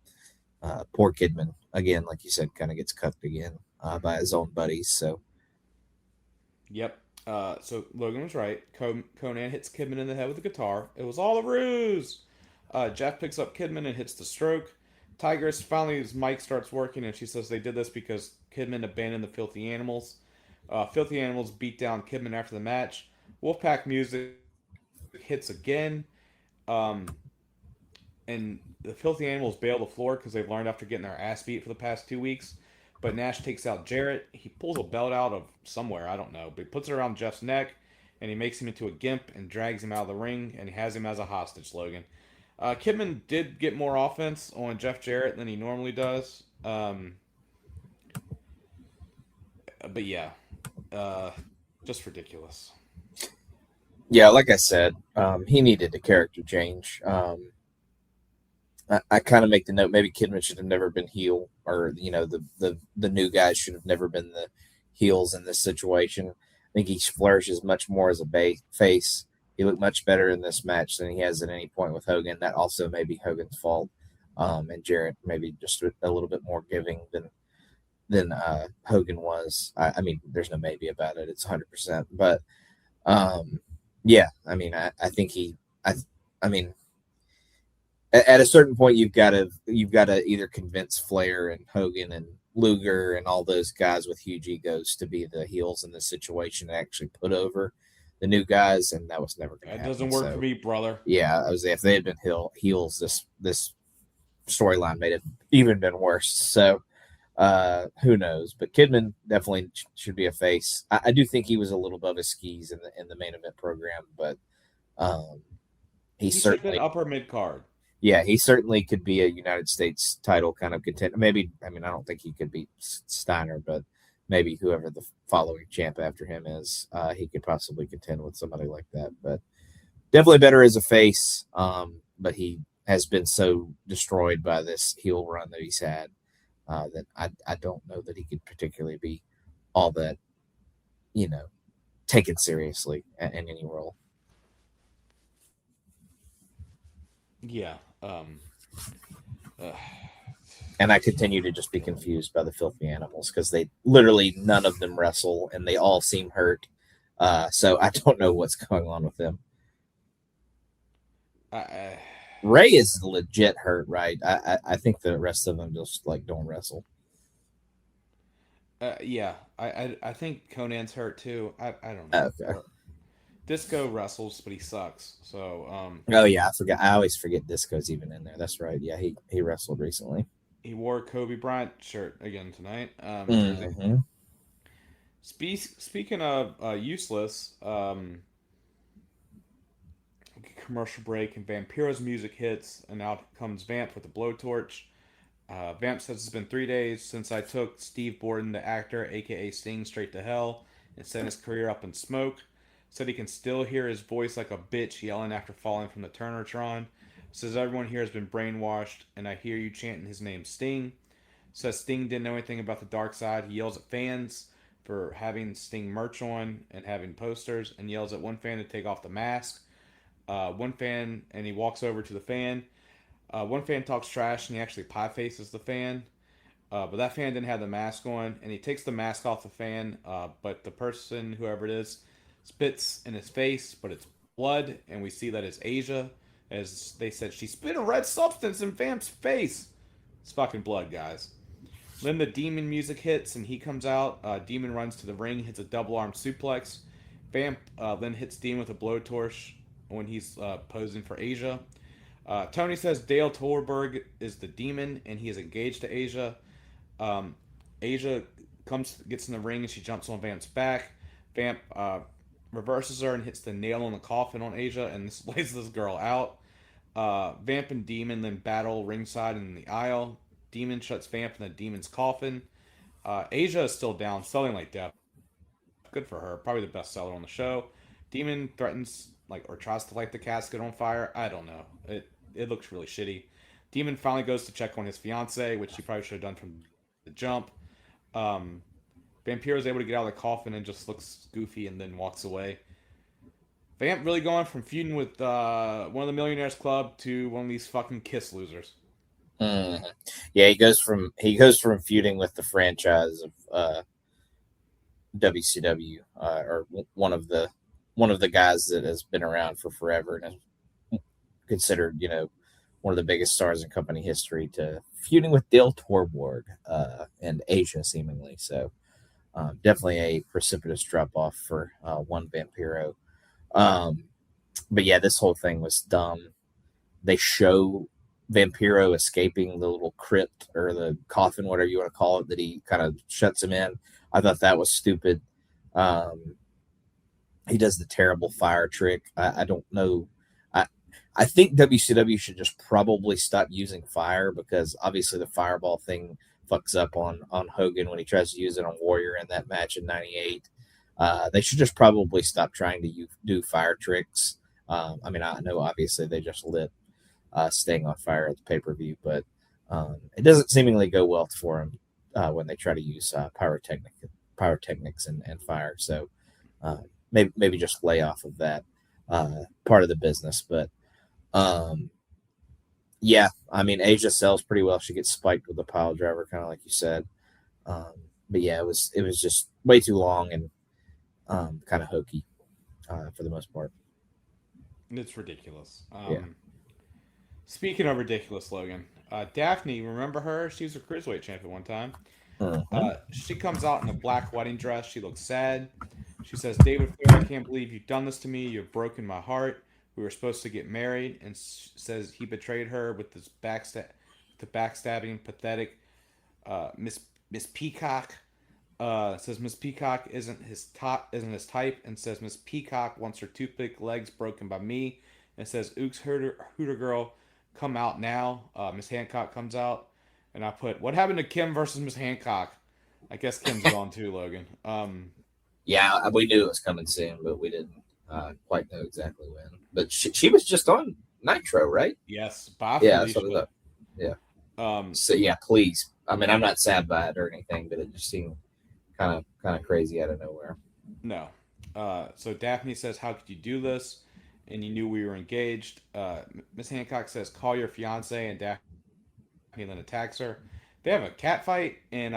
Poor Kidman again, like you said, kind of gets cucked again by his own buddies. So Yep. So Logan was right. Conan hits Kidman in the head with a guitar. It was all a ruse. Jeff picks up Kidman and hits the stroke. Tigress finally, his mic starts working, and she says they did this because Kidman abandoned the Filthy Animals. Filthy Animals beat down Kidman after the match. Wolfpac music hits again. Um, and the Filthy Animals bail the floor because they've learned after getting their ass beat for the past 2 weeks. But Nash takes out Jarrett. He pulls a belt out of somewhere, I don't know, but he puts it around Jeff's neck, and he makes him into a gimp and drags him out of the ring, and he has him as a hostage, Logan. Kidman did get more offense on Jeff Jarrett than he normally does. But yeah, uh, just ridiculous. yeah, like I said, he needed a character change. I kind of make the note maybe Kidman should have never been heel, or the new guys should have never been the heels in this situation. I think he flourishes much more as a face. He looked much better in this match than he has at any point with Hogan. That also may be Hogan's fault, and Jarrett maybe just a little bit more giving than Hogan was. I mean, there's no maybe about it; it's 100%. But yeah, I mean, I think I mean, at a certain point you've got to either convince Flair and Hogan and Luger and all those guys with huge egos to be the heels in this situation and actually put over the new guys, and that was never going to It happen. doesn't work for me, brother. Yeah, I was if they had been heels, this storyline may have even been worse. So who knows? But Kidman definitely should be a face. I do think he was a little above his skis in the main event program, but he He should have been certainly upper mid card. yeah, he certainly could be a United States title kind of contender. Maybe, I mean, I don't think he could beat Steiner, but maybe whoever the following champ after him is, he could possibly contend with somebody like that. But definitely better as a face. But he has been so destroyed by this heel run that he's had that I don't know that he could particularly be all that, you know, taken seriously in any role. Yeah. And I continue to just be confused by the filthy animals because they literally none of them wrestle and they all seem hurt. So I don't know what's going on with them. Ray is legit hurt, right? I think the rest of them just like don't wrestle. Yeah, I think Conan's hurt too. I don't know. Okay. Disco wrestles, but he sucks. So Oh yeah, I forgot. I always forget Disco's even in there. That's right. Yeah, he wrestled recently. he wore a Kobe Bryant shirt again tonight. Jersey. Mm-hmm. Speaking of useless, commercial break and Vampiro's music hits, and out comes Vamp with a blowtorch. Vamp says it's been 3 days since I took Steve Borden, the actor, aka Sting, straight to hell and sent his career up in smoke. Said he can still hear his voice like a bitch yelling after falling from the Turnotron. Says everyone here has been brainwashed, and I hear you chanting his name, Sting. Says Sting didn't know anything about the dark side. He yells at fans for having Sting merch on and having posters, and yells at one fan to take off the mask. One fan, and he walks over to the fan. One fan talks trash, and he actually pie faces the fan. But that fan didn't have the mask on, and he takes the mask off the fan. But the person, whoever it is, spits in his face, but it's blood, and we see that it's Asia. As they said, she spit a red substance in Vamp's face. It's fucking blood, guys. Then the Demon music hits, and he comes out. Demon runs to the ring, hits a double arm suplex. Vamp then hits Demon with a blowtorch when he's posing for Asia. Tony says Dale Torberg is the Demon, and he is engaged to Asia. Asia gets in the ring, and she jumps on Vamp's back. Vamp reverses her and hits the nail on the coffin on Asia, and this lays this girl out. Vamp and Demon then battle ringside in the aisle. Demon shuts Vamp in the Demon's coffin. Asia is still down, selling like death. Good for her. Probably the best seller on the show. Demon threatens, or tries to light the casket on fire. I don't know. It looks really shitty. Demon finally goes to check on his fiance, which he probably should have done from the jump. Vampiro is able to get out of the coffin and just looks goofy and then walks away. Vamp really going from feuding with one of the Millionaires Club to one of these fucking Kiss losers. Mhm. Yeah, he goes from feuding with the franchise of WCW, or one of the guys that has been around for forever and is considered, one of the biggest stars in company history, to feuding with Dale Torborg in Asia, seemingly. So definitely a precipitous drop off for one Vampiro. Um, but yeah, this whole thing was dumb. They show Vampiro escaping the little crypt or the coffin, whatever you want to call it, that he kind of shuts him in. I thought that was stupid. Um, he does the terrible fire trick. I don't know. I I think WCW should just probably stop using fire, because obviously the fireball thing fucks up on Hogan when he tries to use it on Warrior in that match in '98. They should just probably stop trying to do fire tricks. I mean, I know obviously they just lit staying on fire at the pay per view, but it doesn't seemingly go well for him when they try to use pyrotechnics and fire. So uh, maybe just lay off of that part of the business. But yeah, I mean, Asia sells pretty well. She gets spiked with a pile driver, kind of like you said. Um, but yeah, it was just way too long and kind of hokey for the most part. It's ridiculous. Yeah. Speaking of ridiculous, Logan, Daphne, remember her? She was a cruiserweight champion one time. Mhm. She comes out in a black wedding dress. She looks sad. She says, "David Flair, I can't believe you've done this to me. You've broken my heart. We were supposed to get married." And says he betrayed her with this the backstabbing, pathetic Miss Peacock. Says Miss Peacock isn't his type, and says Miss Peacock wants her toothpick legs broken by me, and says Ooks Hooter girl, come out now. Miss Hancock comes out, and I put, what happened to Kim versus Miss Hancock? I guess Kim's gone too, Logan. Yeah, we knew it was coming soon, but we didn't quite know exactly when. But she was just on Nitro, right? Yes, Yeah, baffling. that's what I thought. Yeah. Um, So yeah, please. I mean, I'm not sad by it or anything, but it just seemed kind of crazy out of nowhere. no. So Daphne says, "How could you do this?" And you knew we were engaged. Miss Hancock says, "Call your fiance," and Daphne then attacks her. They have a cat fight, and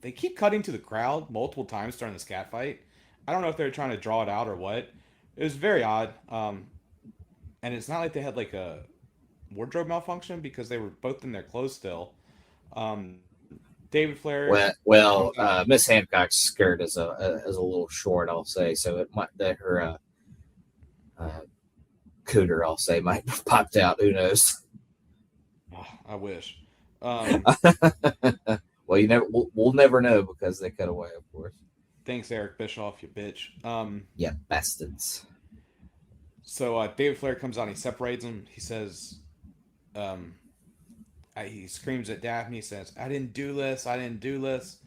they keep cutting to the crowd multiple times during this cat fight. I don't know if they're trying to draw it out or what. It was very odd. And it's not like they had like a wardrobe malfunction, because they were both in their clothes still. Um, David Flair Well, comes out. Miss Hancock's skirt is a little short, I'll say. So it might that her uh, cooter, I'll say, might have popped out. Who knows? Oh, I wish. Um, Well, we'll never know because they cut away, of course. Thanks, Eric Bischoff, you bitch. Yeah, bastards. So David Flair comes out. He separates them. He says, um, he screams at Daphne. He says, "I didn't do this. I didn't do this."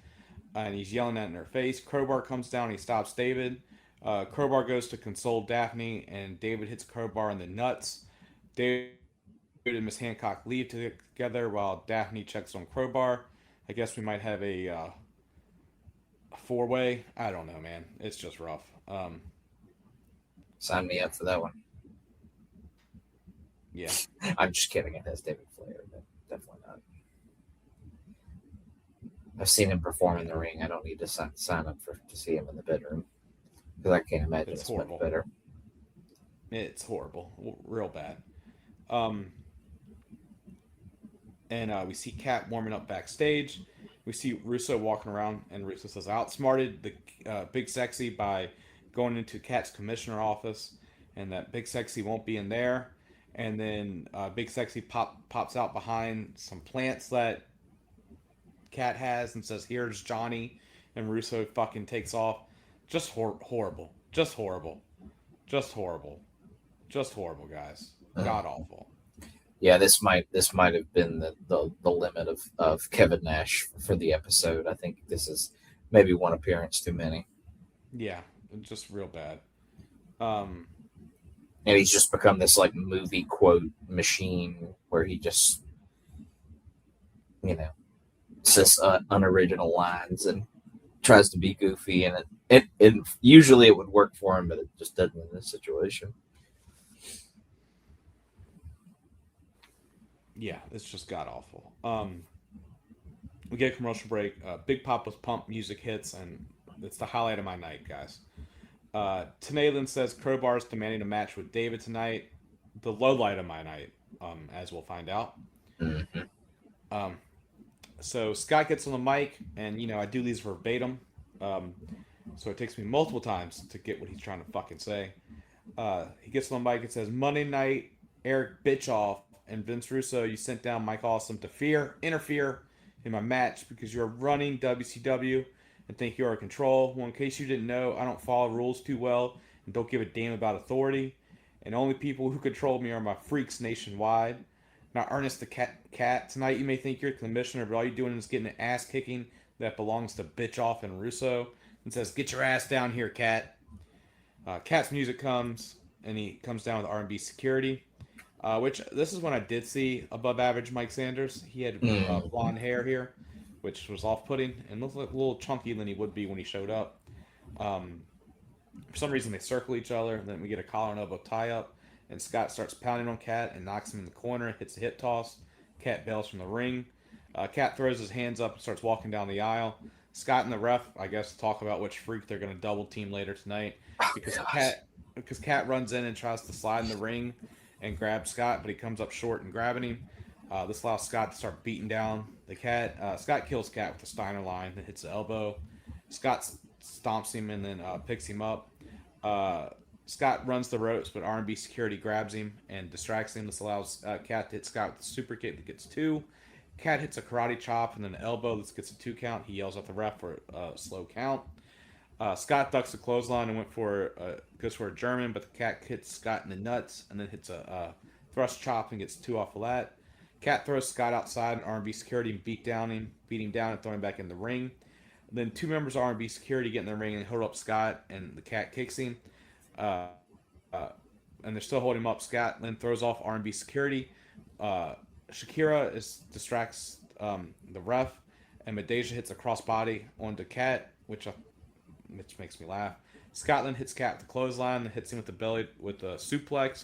And he's yelling at in her face. Crowbar comes down. He stops David. Crowbar goes to console Daphne, and David hits Crowbar in the nuts. David and Miss Hancock leave together while Daphne checks on Crowbar. I guess we might have a four-way. I don't know, man. It's just rough. Sign me up for that one. Yeah. I'm just kidding. It has David Flair, but definitely not. I've seen him perform in the ring. I don't need to sign up to see him in the bedroom, because I can't imagine It's it's horrible. much better. It's horrible. Real bad. Um, and we see Kat warming up backstage. We see Russo walking around, and Russo says, "I outsmarted the Big Sexy by going into Kat's commissioner office, and that Big Sexy won't be in there." And then Big Sexy pops out behind some plants that Kat has and says, "Here's Johnny," and Russo fucking takes off. Just horrible. Just horrible. Just horrible. Just horrible, guys. God awful. Yeah, this might have been the limit of Kevin Nash for the episode. I think this is maybe one appearance too many, Yeah, just real bad. Um, and he's just become this like movie quote machine where he just says unoriginal lines and tries to be goofy, and it usually it would work for him, but it just doesn't in this situation. yeah, it's just god awful. We get a commercial break. Big Papa's Pump music hits, and it's the highlight of my night, guys. Tanaylan says Crowbar is demanding a match with David tonight. The low light of my night, as we'll find out. Mhm. Um, so Scott gets on the mic, and I do these verbatim. So it takes me multiple times to get what he's trying to fucking say. He gets on the mic and says, Monday night, Eric Bitchoff and Vince Russo, you sent down Mike Awesome to interfere in my match because you're running WCW and think you're in control. Well, in case you didn't know, I don't follow rules too well and don't give a damn about authority. And only people who control me are my freaks nationwide. Now, Ernest the Cat, tonight you may think you're the commissioner, but all you're doing is getting an ass kicking that belongs to Bitchoff and Russo. And says, get your ass down here, Cat. Cat's music comes, and he comes down with R&B security. Which this is when I did see above average Mike Sanders. He had blonde hair here, which was off putting and looked like a little chunky than he would be when he showed up. For some reason, they circle each other, and then we get a collar and elbow tie up, and Scott starts pounding on Cat and knocks him in the corner, hits a hip toss. Cat bails from the ring. Cat throws his hands up and starts walking down the aisle. Scott and the ref, I guess, talk about which freak they're going to double team later tonight because Cat runs in and tries to slide in the ring and grab Scott, but he comes up short and grabbing him. This allows Scott to start beating down the Cat. Scott kills Cat with the Steiner line, then hits the elbow. Scott stomps him and then picks him up. Scott runs the ropes, but R&B security grabs him and distracts him. This allows Cat to hit Scott with a super kick that gets 2. Cat hits a karate chop and then an elbow that gets a 2 count. He yells at the ref for a slow count. Scott ducks the clothesline and goes for a German, but the Cat hits Scott in the nuts and then hits a thrust chop and gets 2 off of that. Cat throws Scott outside and R&B security and beat him down and throw him back in the ring. Then 2 members of R&B security get in the ring and hold up Scott, and the Cat kicks him. And they're still holding him up. Scott then throws off R&B security. Shakira distracts the ref, and Medeja hits a crossbody onto Cat, which makes me laugh. Scott then hits Cat with the clothesline, and hits him with the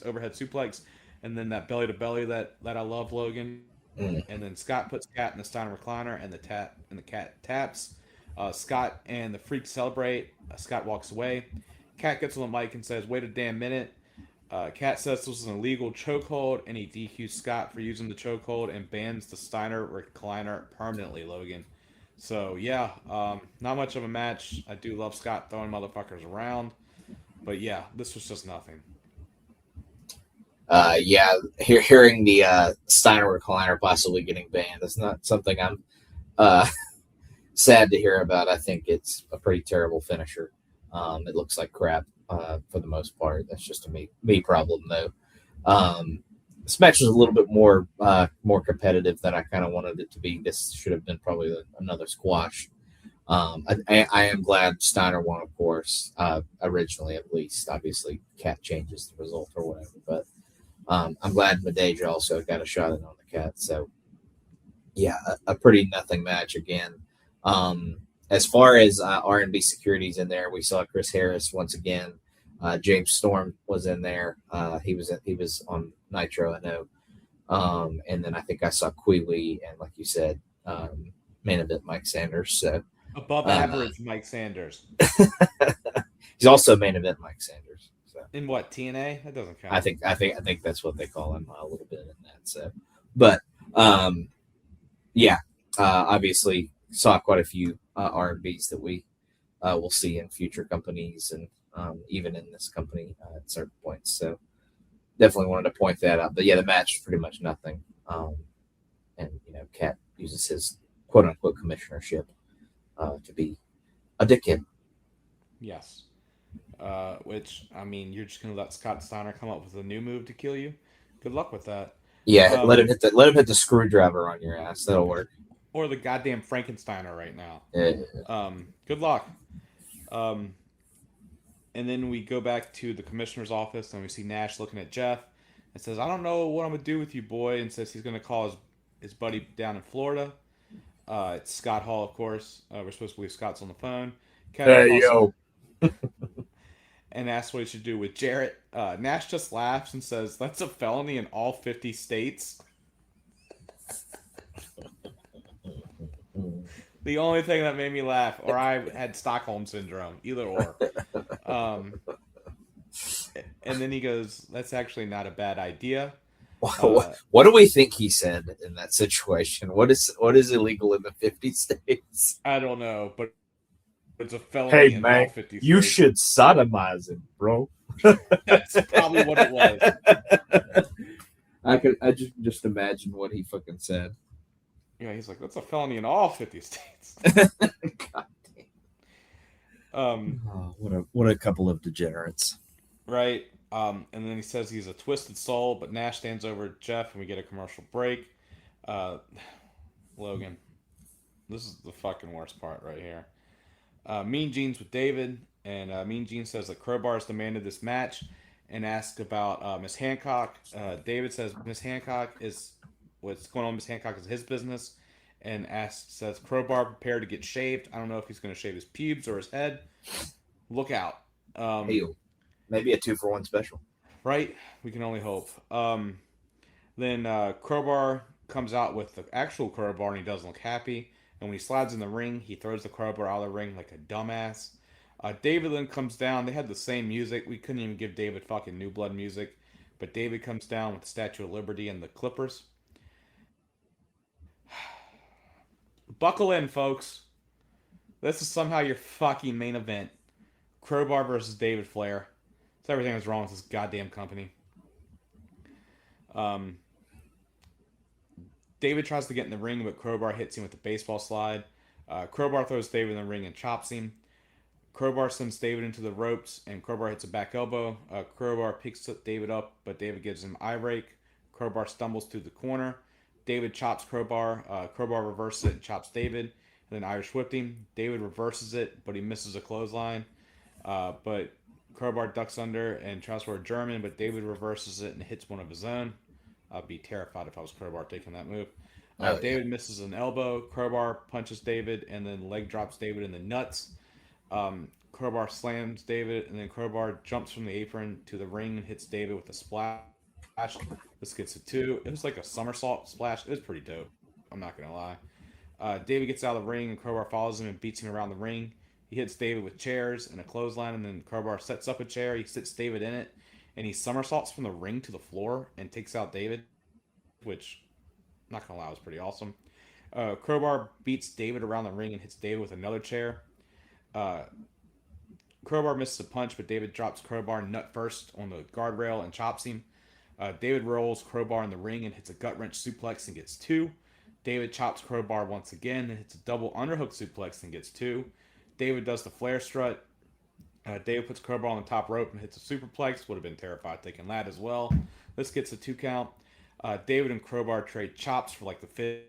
overhead suplex, and then that belly to belly that I love, Logan. And then Scott puts Cat in the Steiner recliner, and the Cat taps. Scott and the Freak celebrate. Scott walks away. Cat gets on the mic and says, "Wait a damn minute." Cat says this was an illegal chokehold, and he DQs Scott for using the chokehold and bans the Steiner recliner permanently, Logan. So, yeah, not much of a match. I do love Scott throwing motherfuckers around. But, yeah, this was just nothing. Hearing the Steiner recliner possibly getting banned is not something I'm sad to hear about. I think it's a pretty terrible finisher. It looks like crap for the most part. That's just a me problem, though. This match was a little bit more competitive than I kind of wanted it to be. This should have been probably another squash. I am glad Steiner won, of course, originally at least. Obviously, Cat changes the result or whatever, but I'm glad Medeja also got a shot in on the Cat. So, yeah, a pretty nothing match again. As far as R&B securities in there, we saw Chris Harris once again. James Storm was in there. He was on Nitro, I know. And then I think I saw Queeley and, like you said, main event Mike Sanders. So above average Mike Sanders. He's also main event Mike Sanders. So in what, TNA? That doesn't count. I think that's what they call him a little bit in that. So, but obviously saw quite a few R&Bs that we will see in future companies and even in this company at certain points. So definitely wanted to point that out. But yeah, the match is pretty much nothing. And Cat uses his quote unquote commissionership to be a dickhead. Yes. Which, I mean, you're just gonna let Scott Steiner come up with a new move to kill you? Good luck with that. Yeah, let him hit the screwdriver on your ass. That'll work. Or the goddamn Frankensteiner right now. Yeah. Good luck. And then we go back to the commissioner's office and we see Nash looking at Jeff and says, "I don't know what I'm gonna do with you, boy," and says he's gonna call his buddy down in Florida. It's Scott Hall, of course. We're supposed to believe Scott's on the phone. Hey, yo. And asks what he should do with Jarrett. Nash just laughs and says, "That's a felony in all 50 states." The only thing that made me laugh, or I had Stockholm syndrome, either or. Um, and then he goes, "That's actually not a bad idea." What do we think he said in that situation? What is illegal in the 50 states? I don't know, but it's a felony Hey in all man, 50 you states. should sodomize him, bro. That's probably what it was. I just imagine what he fucking said. Yeah, he's like, "That's a felony in all 50 states." God damn. Um, What a couple of degenerates. right. And then he says he's a twisted soul, but Nash stands over Jeff, and we get a commercial break. Uh, Logan, this is the fucking worst part right here. Mean Gene's with David, and Mean Gene says that Crowbar's demanded this match and asks about Miss Hancock. David says Miss Hancock is what's going on with Miss Hancock is his business, and says Crowbar prepared to get shaved. I don't know if he's going to shave his pubes or his head. Look out. Maybe a 2-for-1 special. Right? We can only hope. Then Crowbar comes out with the actual Crowbar, and he doesn't look happy. And when he slides in the ring, he throws the Crowbar out of the ring like a dumbass. David then comes down. They had the same music. We couldn't even give David fucking New Blood music. But David comes down with the Statue of Liberty and the Clippers. Buckle in, folks. This is somehow your fucking main event. Crowbar versus David Flair. It's everything that's wrong with this goddamn company. David tries to get in the ring, but Crowbar hits him with a baseball slide. Crowbar throws David in the ring and chops him. Crowbar sends David into the ropes, and Crowbar hits a back elbow. Crowbar picks David up, but David gives him eye rake. Crowbar stumbles to the corner. David chops Crowbar. Crowbar reverses it and chops David, and then Irish whipped him. David reverses it, but he misses a clothesline. But Crowbar ducks under and tries for a German, but David reverses it and hits one of his own. I'd be terrified if I was Crowbar taking that move. David misses an elbow. Crowbar punches David and then leg drops David in the nuts. Crowbar slams David, and then Crowbar jumps from the apron to the ring and hits David with a splash. This gets a 2. It was like a somersault splash. It was pretty dope. I'm not going to lie. David gets out of the ring, and Crowbar follows him and beats him around the ring. He hits David with chairs and a clothesline, and then Crowbar sets up a chair. He sits David in it, and he somersaults from the ring to the floor and takes out David, which, not going to lie, was pretty awesome. Crowbar beats David around the ring and hits David with another chair. Crowbar misses a punch, but David drops Crowbar nut first on the guardrail and chops him. David rolls Crowbar in the ring and hits a gut wrench suplex and gets 2. David chops Crowbar once again and hits a double underhook suplex and gets 2. David does the Flair strut. David puts Crowbar on the top rope and hits a superplex. Would have been terrified taking that as well. This gets a 2 count. David and Crowbar trade chops for like the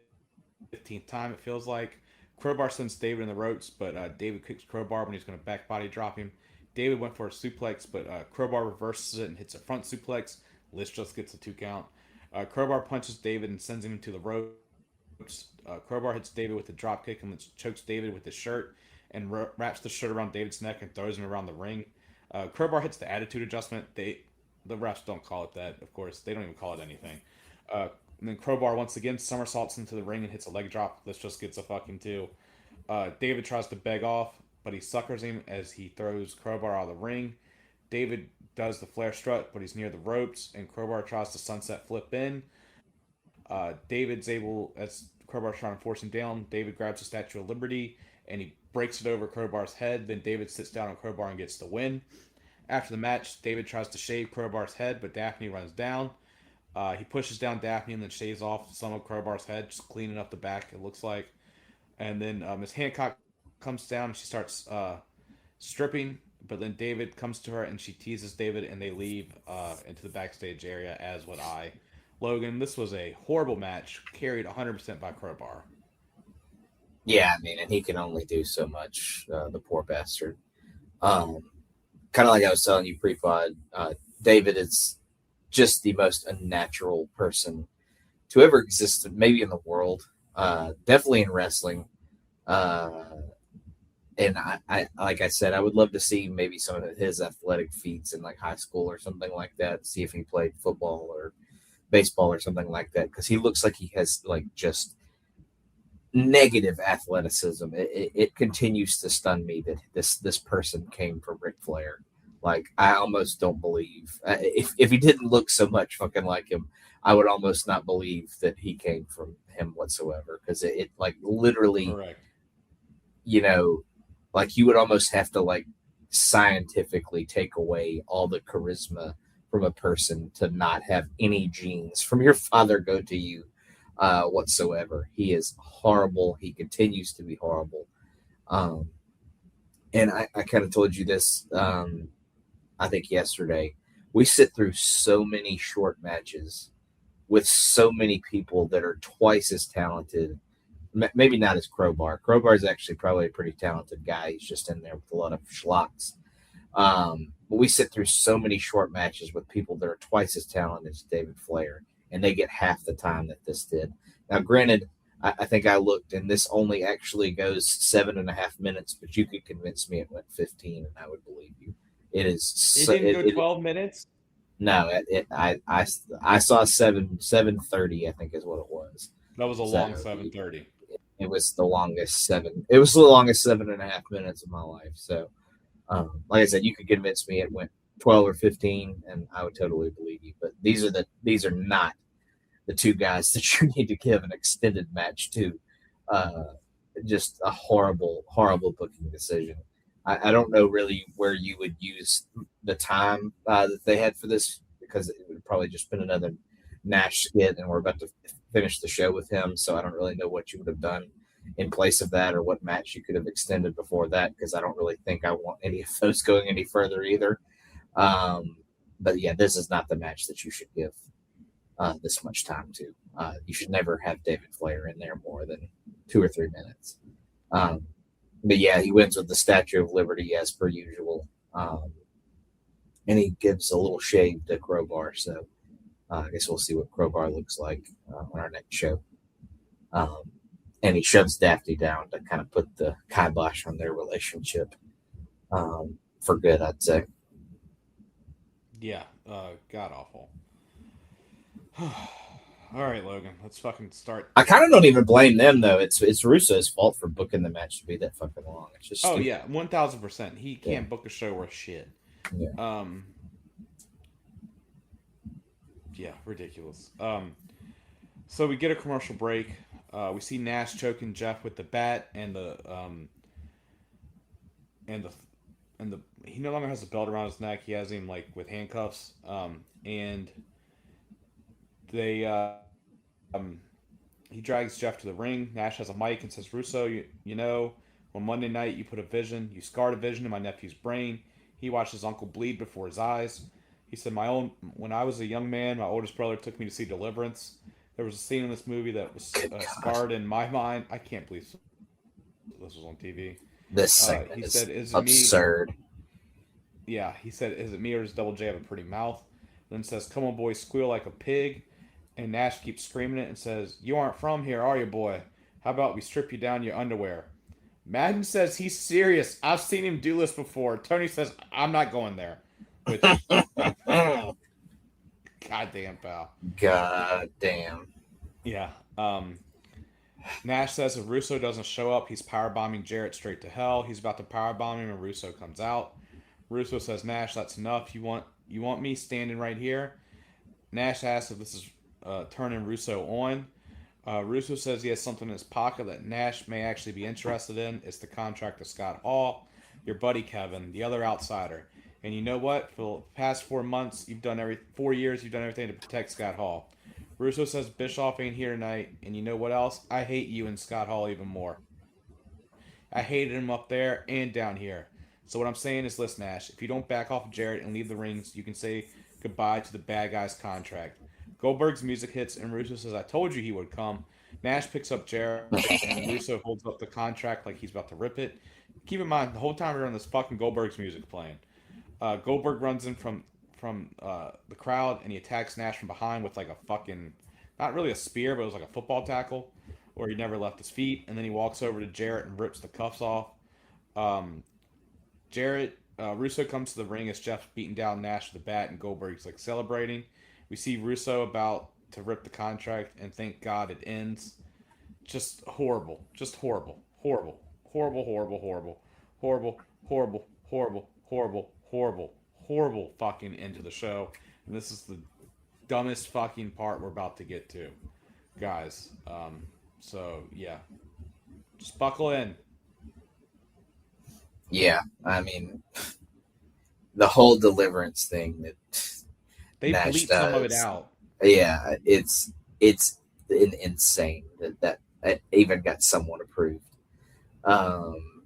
15th time, it feels like. Crowbar sends David in the ropes, but David kicks Crowbar when he's going to back body drop him. David went for a suplex, but Crowbar reverses it and hits a front suplex. Liz just gets a 2 count. Crowbar punches David and sends him to the ropes. Crowbar hits David with a drop kick and chokes David with his shirt and wraps the shirt around David's neck and throws him around the ring. Crowbar hits the attitude adjustment. The refs don't call it that, of course. They don't even call it anything. And then Crowbar once again somersaults into the ring and hits a leg drop. This just gets a fucking 2. David tries to beg off, but he suckers him as he throws Crowbar out of the ring. David does the Flair strut, but he's near the ropes, and Crowbar tries to sunset flip in. David's able, as Crowbar's trying to force him down, David grabs the Statue of Liberty, and he breaks it over Crowbar's head. Then David sits down on Crowbar and gets the win. After the match, David tries to shave Crowbar's head, but Daphne runs down. He pushes down Daphne and then shaves off some of Crowbar's head, just cleaning up the back, it looks like. And then Miss Hancock comes down and she starts stripping, but then David comes to her and she teases David and they leave into the backstage area, as would I. Logan, this was a horrible match, carried 100% by Crowbar. Yeah, I mean, and he can only do so much, the poor bastard. Kind of like I was telling you pre-pod, David is just the most unnatural person to ever exist, maybe in the world, definitely in wrestling. And I, like I said, I would love to see maybe some of his athletic feats in like high school or something like that. See if he played football or baseball or something like that, because he looks like he has like just negative athleticism. It continues to stun me that this person came from Ric Flair. Like, I almost don't believe if he didn't look so much fucking like him, I would almost not believe that he came from him whatsoever, because it like literally, Correct. you know, like you would almost have to like scientifically take away all the charisma from a person to not have any genes from your father go to you whatsoever. He is horrible. He continues to be horrible. Um, and I kind of told you this, I think yesterday. We sit through so many short matches with so many people that are twice as talented. Maybe not as Crowbar. Crowbar is actually probably a pretty talented guy. He's just in there with a lot of schlocks. But we sit through so many short matches with people that are twice as talented as David Flair, and they get half the time that this did. Now, granted, I think I looked, and this only actually goes 7.5 minutes, but you could convince me it went 15, and I would believe you. It is. It didn't go 12 minutes. No, I saw 7:30. I think is what it was. That was a long 7:30. It was the longest seven. It was the longest 7.5 minutes of my life. So, like I said, you could convince me it went 12 or 15, and I would totally believe you. But these are not the two guys that you need to give an extended match to. Just a horrible, horrible booking decision. I don't know really where you would use the time that they had for this, because it would probably just been another Nash skit, and we're about to finish the show with him. So I don't really know what you would have done in place of that, or what match you could have extended before that, because I don't really think I want any of those going any further either. But yeah, this is not the match that you should give this much time to. You should never have David Flair in there more than 2 or 3 minutes. But yeah, he wins with the Statue of Liberty as per usual. And he gives a little shave to Crowbar. So I guess we'll see what Crowbar looks like on our next show. And he shoves Daphne down to kind of put the kibosh on their relationship for good, I'd say. Yeah, god awful. All right, Logan, let's fucking start. I kind of don't even blame them, though. It's Russo's fault for booking the match to be that fucking long. It's just stupid. Yeah, 1000%. He can't book a show worth shit. Yeah. Yeah, ridiculous. So we get a commercial break. We see Nash choking Jeff with the bat, and he no longer has a belt around his neck. He has him like with handcuffs. And he drags Jeff to the ring. Nash has a mic and says, "Russo, you know, on Monday night you scarred a vision in my nephew's brain. He watched his uncle bleed before his eyes. He said, when I was a young man, my oldest brother took me to see Deliverance. There was a scene in this movie that was scarred in my mind." I can't believe this was on TV. This segment is absurd. Yeah, he said, "Is it me or does Double J have a pretty mouth?" Then says, "Come on, boy, squeal like a pig." And Nash keeps screaming it and says, "You aren't from here, are you, boy? How about we strip you down your underwear?" Madden says he's serious. I've seen him do this before. Tony says, "I'm not going there." Which, goddamn, pal. Goddamn. Yeah. Nash says if Russo doesn't show up, he's powerbombing Jarrett straight to hell. He's about to powerbomb him, and Russo comes out. Russo says, "Nash, that's enough. You want me standing right here?" Nash asks if this is turning Russo on. Russo says he has something in his pocket that Nash may actually be interested in. It's the contract to Scott Hall, your buddy Kevin, the other outsider. And you know what? For the past 4 months, 4 years, you've done everything to protect Scott Hall. Russo says Bischoff ain't here tonight, and you know what else? I hate you and Scott Hall even more. I hated him up there and down here. So what I'm saying is, listen, Nash, if you don't back off of Jarrett and leave the rings, you can say goodbye to the bad guy's contract. Goldberg's music hits, and Russo says, "I told you he would come." Nash picks up Jarrett, and Russo holds up the contract like he's about to rip it. Keep in mind, the whole time we're on this fucking Goldberg's music playing. Goldberg runs in from the crowd, and he attacks Nash from behind with like a fucking, not really a spear, but it was like a football tackle, where he never left his feet. And then he walks over to Jarrett and rips the cuffs off. Russo comes to the ring as Jeff's beating down Nash with the bat, and Goldberg's like celebrating. We see Russo about to rip the contract, and thank God it ends. just horrible, just horrible, horrible, horrible, horrible, horrible, horrible, horrible, horrible, horrible, horrible, horrible fucking end to the show. And this is the dumbest fucking part we're about to get to, guys. So yeah, just buckle in. Yeah, I mean, the whole deliverance thing that They Nash bleep some of it does. out. Yeah, it's insane that even got someone approved. Um,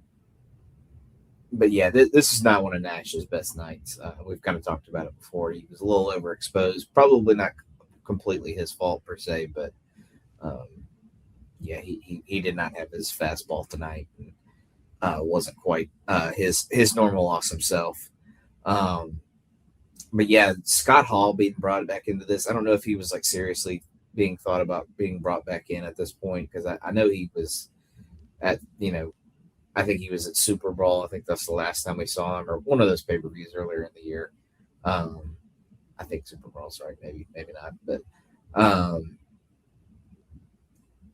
but yeah, this is not one of Nash's best nights. We've kind of talked about it before. He was a little overexposed. Probably not completely his fault per se, but um, yeah, he did not have his fastball tonight. And, wasn't quite his normal awesome self. Um, but yeah, Scott Hall being brought back into this. I don't know if he was like seriously being thought about being brought back in at this point, because I know he was at, I think he was at Super Bowl. I think that's the last time we saw him, or one of those pay-per-views earlier in the year. I think Super Bowl's right, maybe not,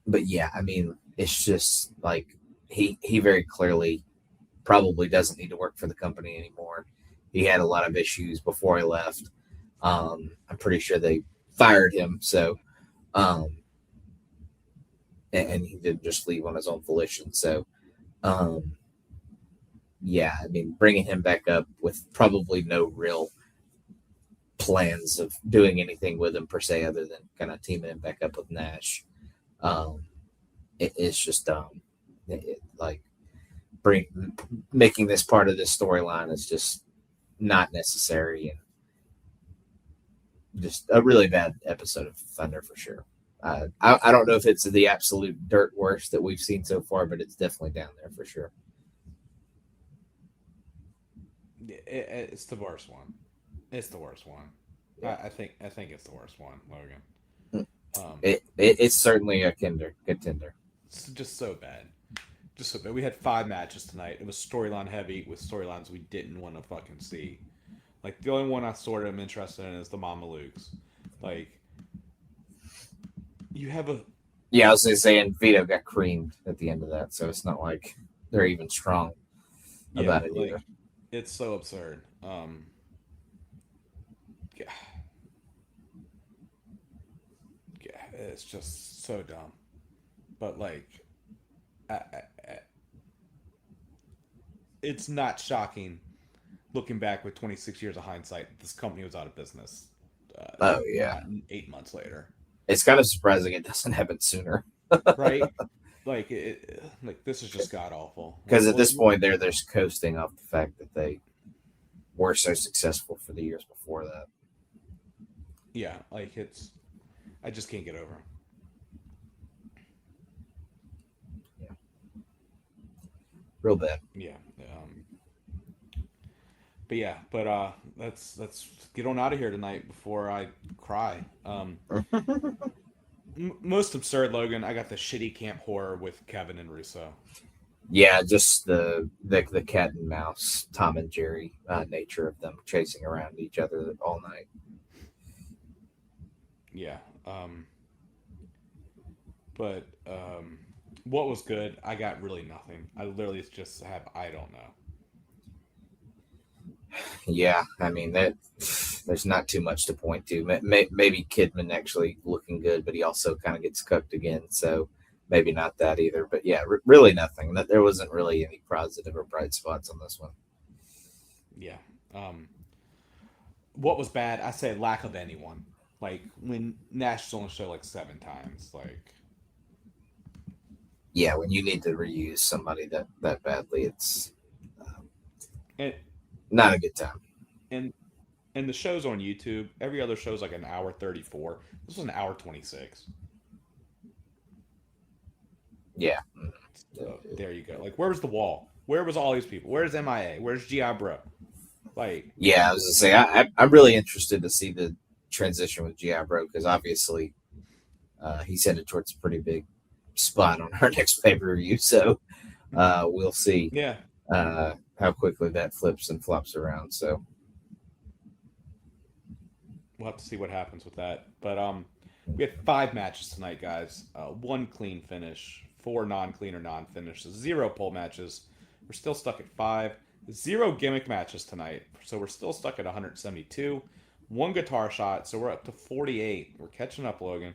but yeah, I mean, it's just like he very clearly probably doesn't need to work for the company anymore. He had a lot of issues before he left. I'm pretty sure they fired him, so and he didn't just leave on his own volition. So yeah, I mean, bringing him back up with probably no real plans of doing anything with him per se, other than kind of teaming him back up with Nash. It's just dumb. Like making this part of this storyline is just not necessary, and just a really bad episode of Thunder for sure. I don't know if it's the absolute dirt worst that we've seen so far, but it's definitely down there for sure. It's the worst one. It's the worst one. Yeah. I think it's the worst one, Logan. It's certainly a contender. It's just so bad. Just so bad. We had 5 matches tonight. It was storyline heavy with storylines we didn't want to fucking see. Like, the only one I sort of am interested in is the Mama Lukes. Like, you have a... Yeah, I was saying Vito got creamed at the end of that, so it's not like they're even strong about it either. It's so absurd. Yeah, it's just so dumb. But like, it's not shocking looking back with 26 years of hindsight. This company was out of business. Oh yeah, 8 months later. It's kind of surprising it doesn't happen sooner, right? Like this is just god awful. Because at this point, they're just coasting off the fact that they were so successful for the years before that. Yeah, like I just can't get over them. Yeah, real bad. Yeah. But let's get on out of here tonight before I cry. Most absurd, Logan. I got the shitty camp horror with Kevin and Russo. Yeah, just the cat and mouse, Tom and Jerry nature of them chasing around each other all night. Yeah. But what was good? I got really nothing. I literally just have I don't know. Yeah, I mean there's not too much to point to. Maybe Kidman actually looking good, but he also kind of gets cooked again, so maybe not that either. But yeah, really nothing. There wasn't really any positive or bright spots on this one. Yeah. What was bad? I say lack of anyone. Like when Nash is on the show like 7 times, like. Yeah, when you need to reuse somebody that badly, it's not a good time. And the show's on YouTube. Every other show's like an hour 34. This was an hour 26. Yeah. So there you go. Like, where was the wall? Where was all these people? Where's MIA? Where's G.I. Bro? Like, yeah, I was gonna say I'm really interested to see the transition with G.I. Bro, because obviously he's headed towards a pretty big spot on our next pay-per-view. So we'll see. Yeah. How quickly that flips and flops around. So we'll have to see what happens with that. But We had 5 matches tonight, guys. 1 clean finish, 4 non-clean or non-finishes, 0 pole matches. We're still stuck at 5. 0 gimmick matches tonight, so we're still stuck at 172. 1 guitar shot, so we're up to 48. We're catching up, Logan.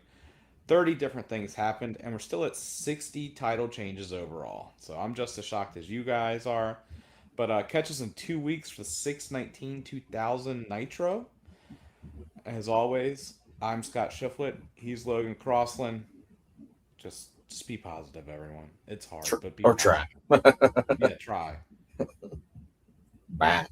30 different things happened, and we're still at 60 title changes overall. So I'm just as shocked as you guys are. But catch us in 2 weeks for the 6/19/2000 Nitro. As always, I'm Scott Shiflett. He's Logan Crossland. Just be positive, everyone. It's hard, but be try. Yeah, try. Bye.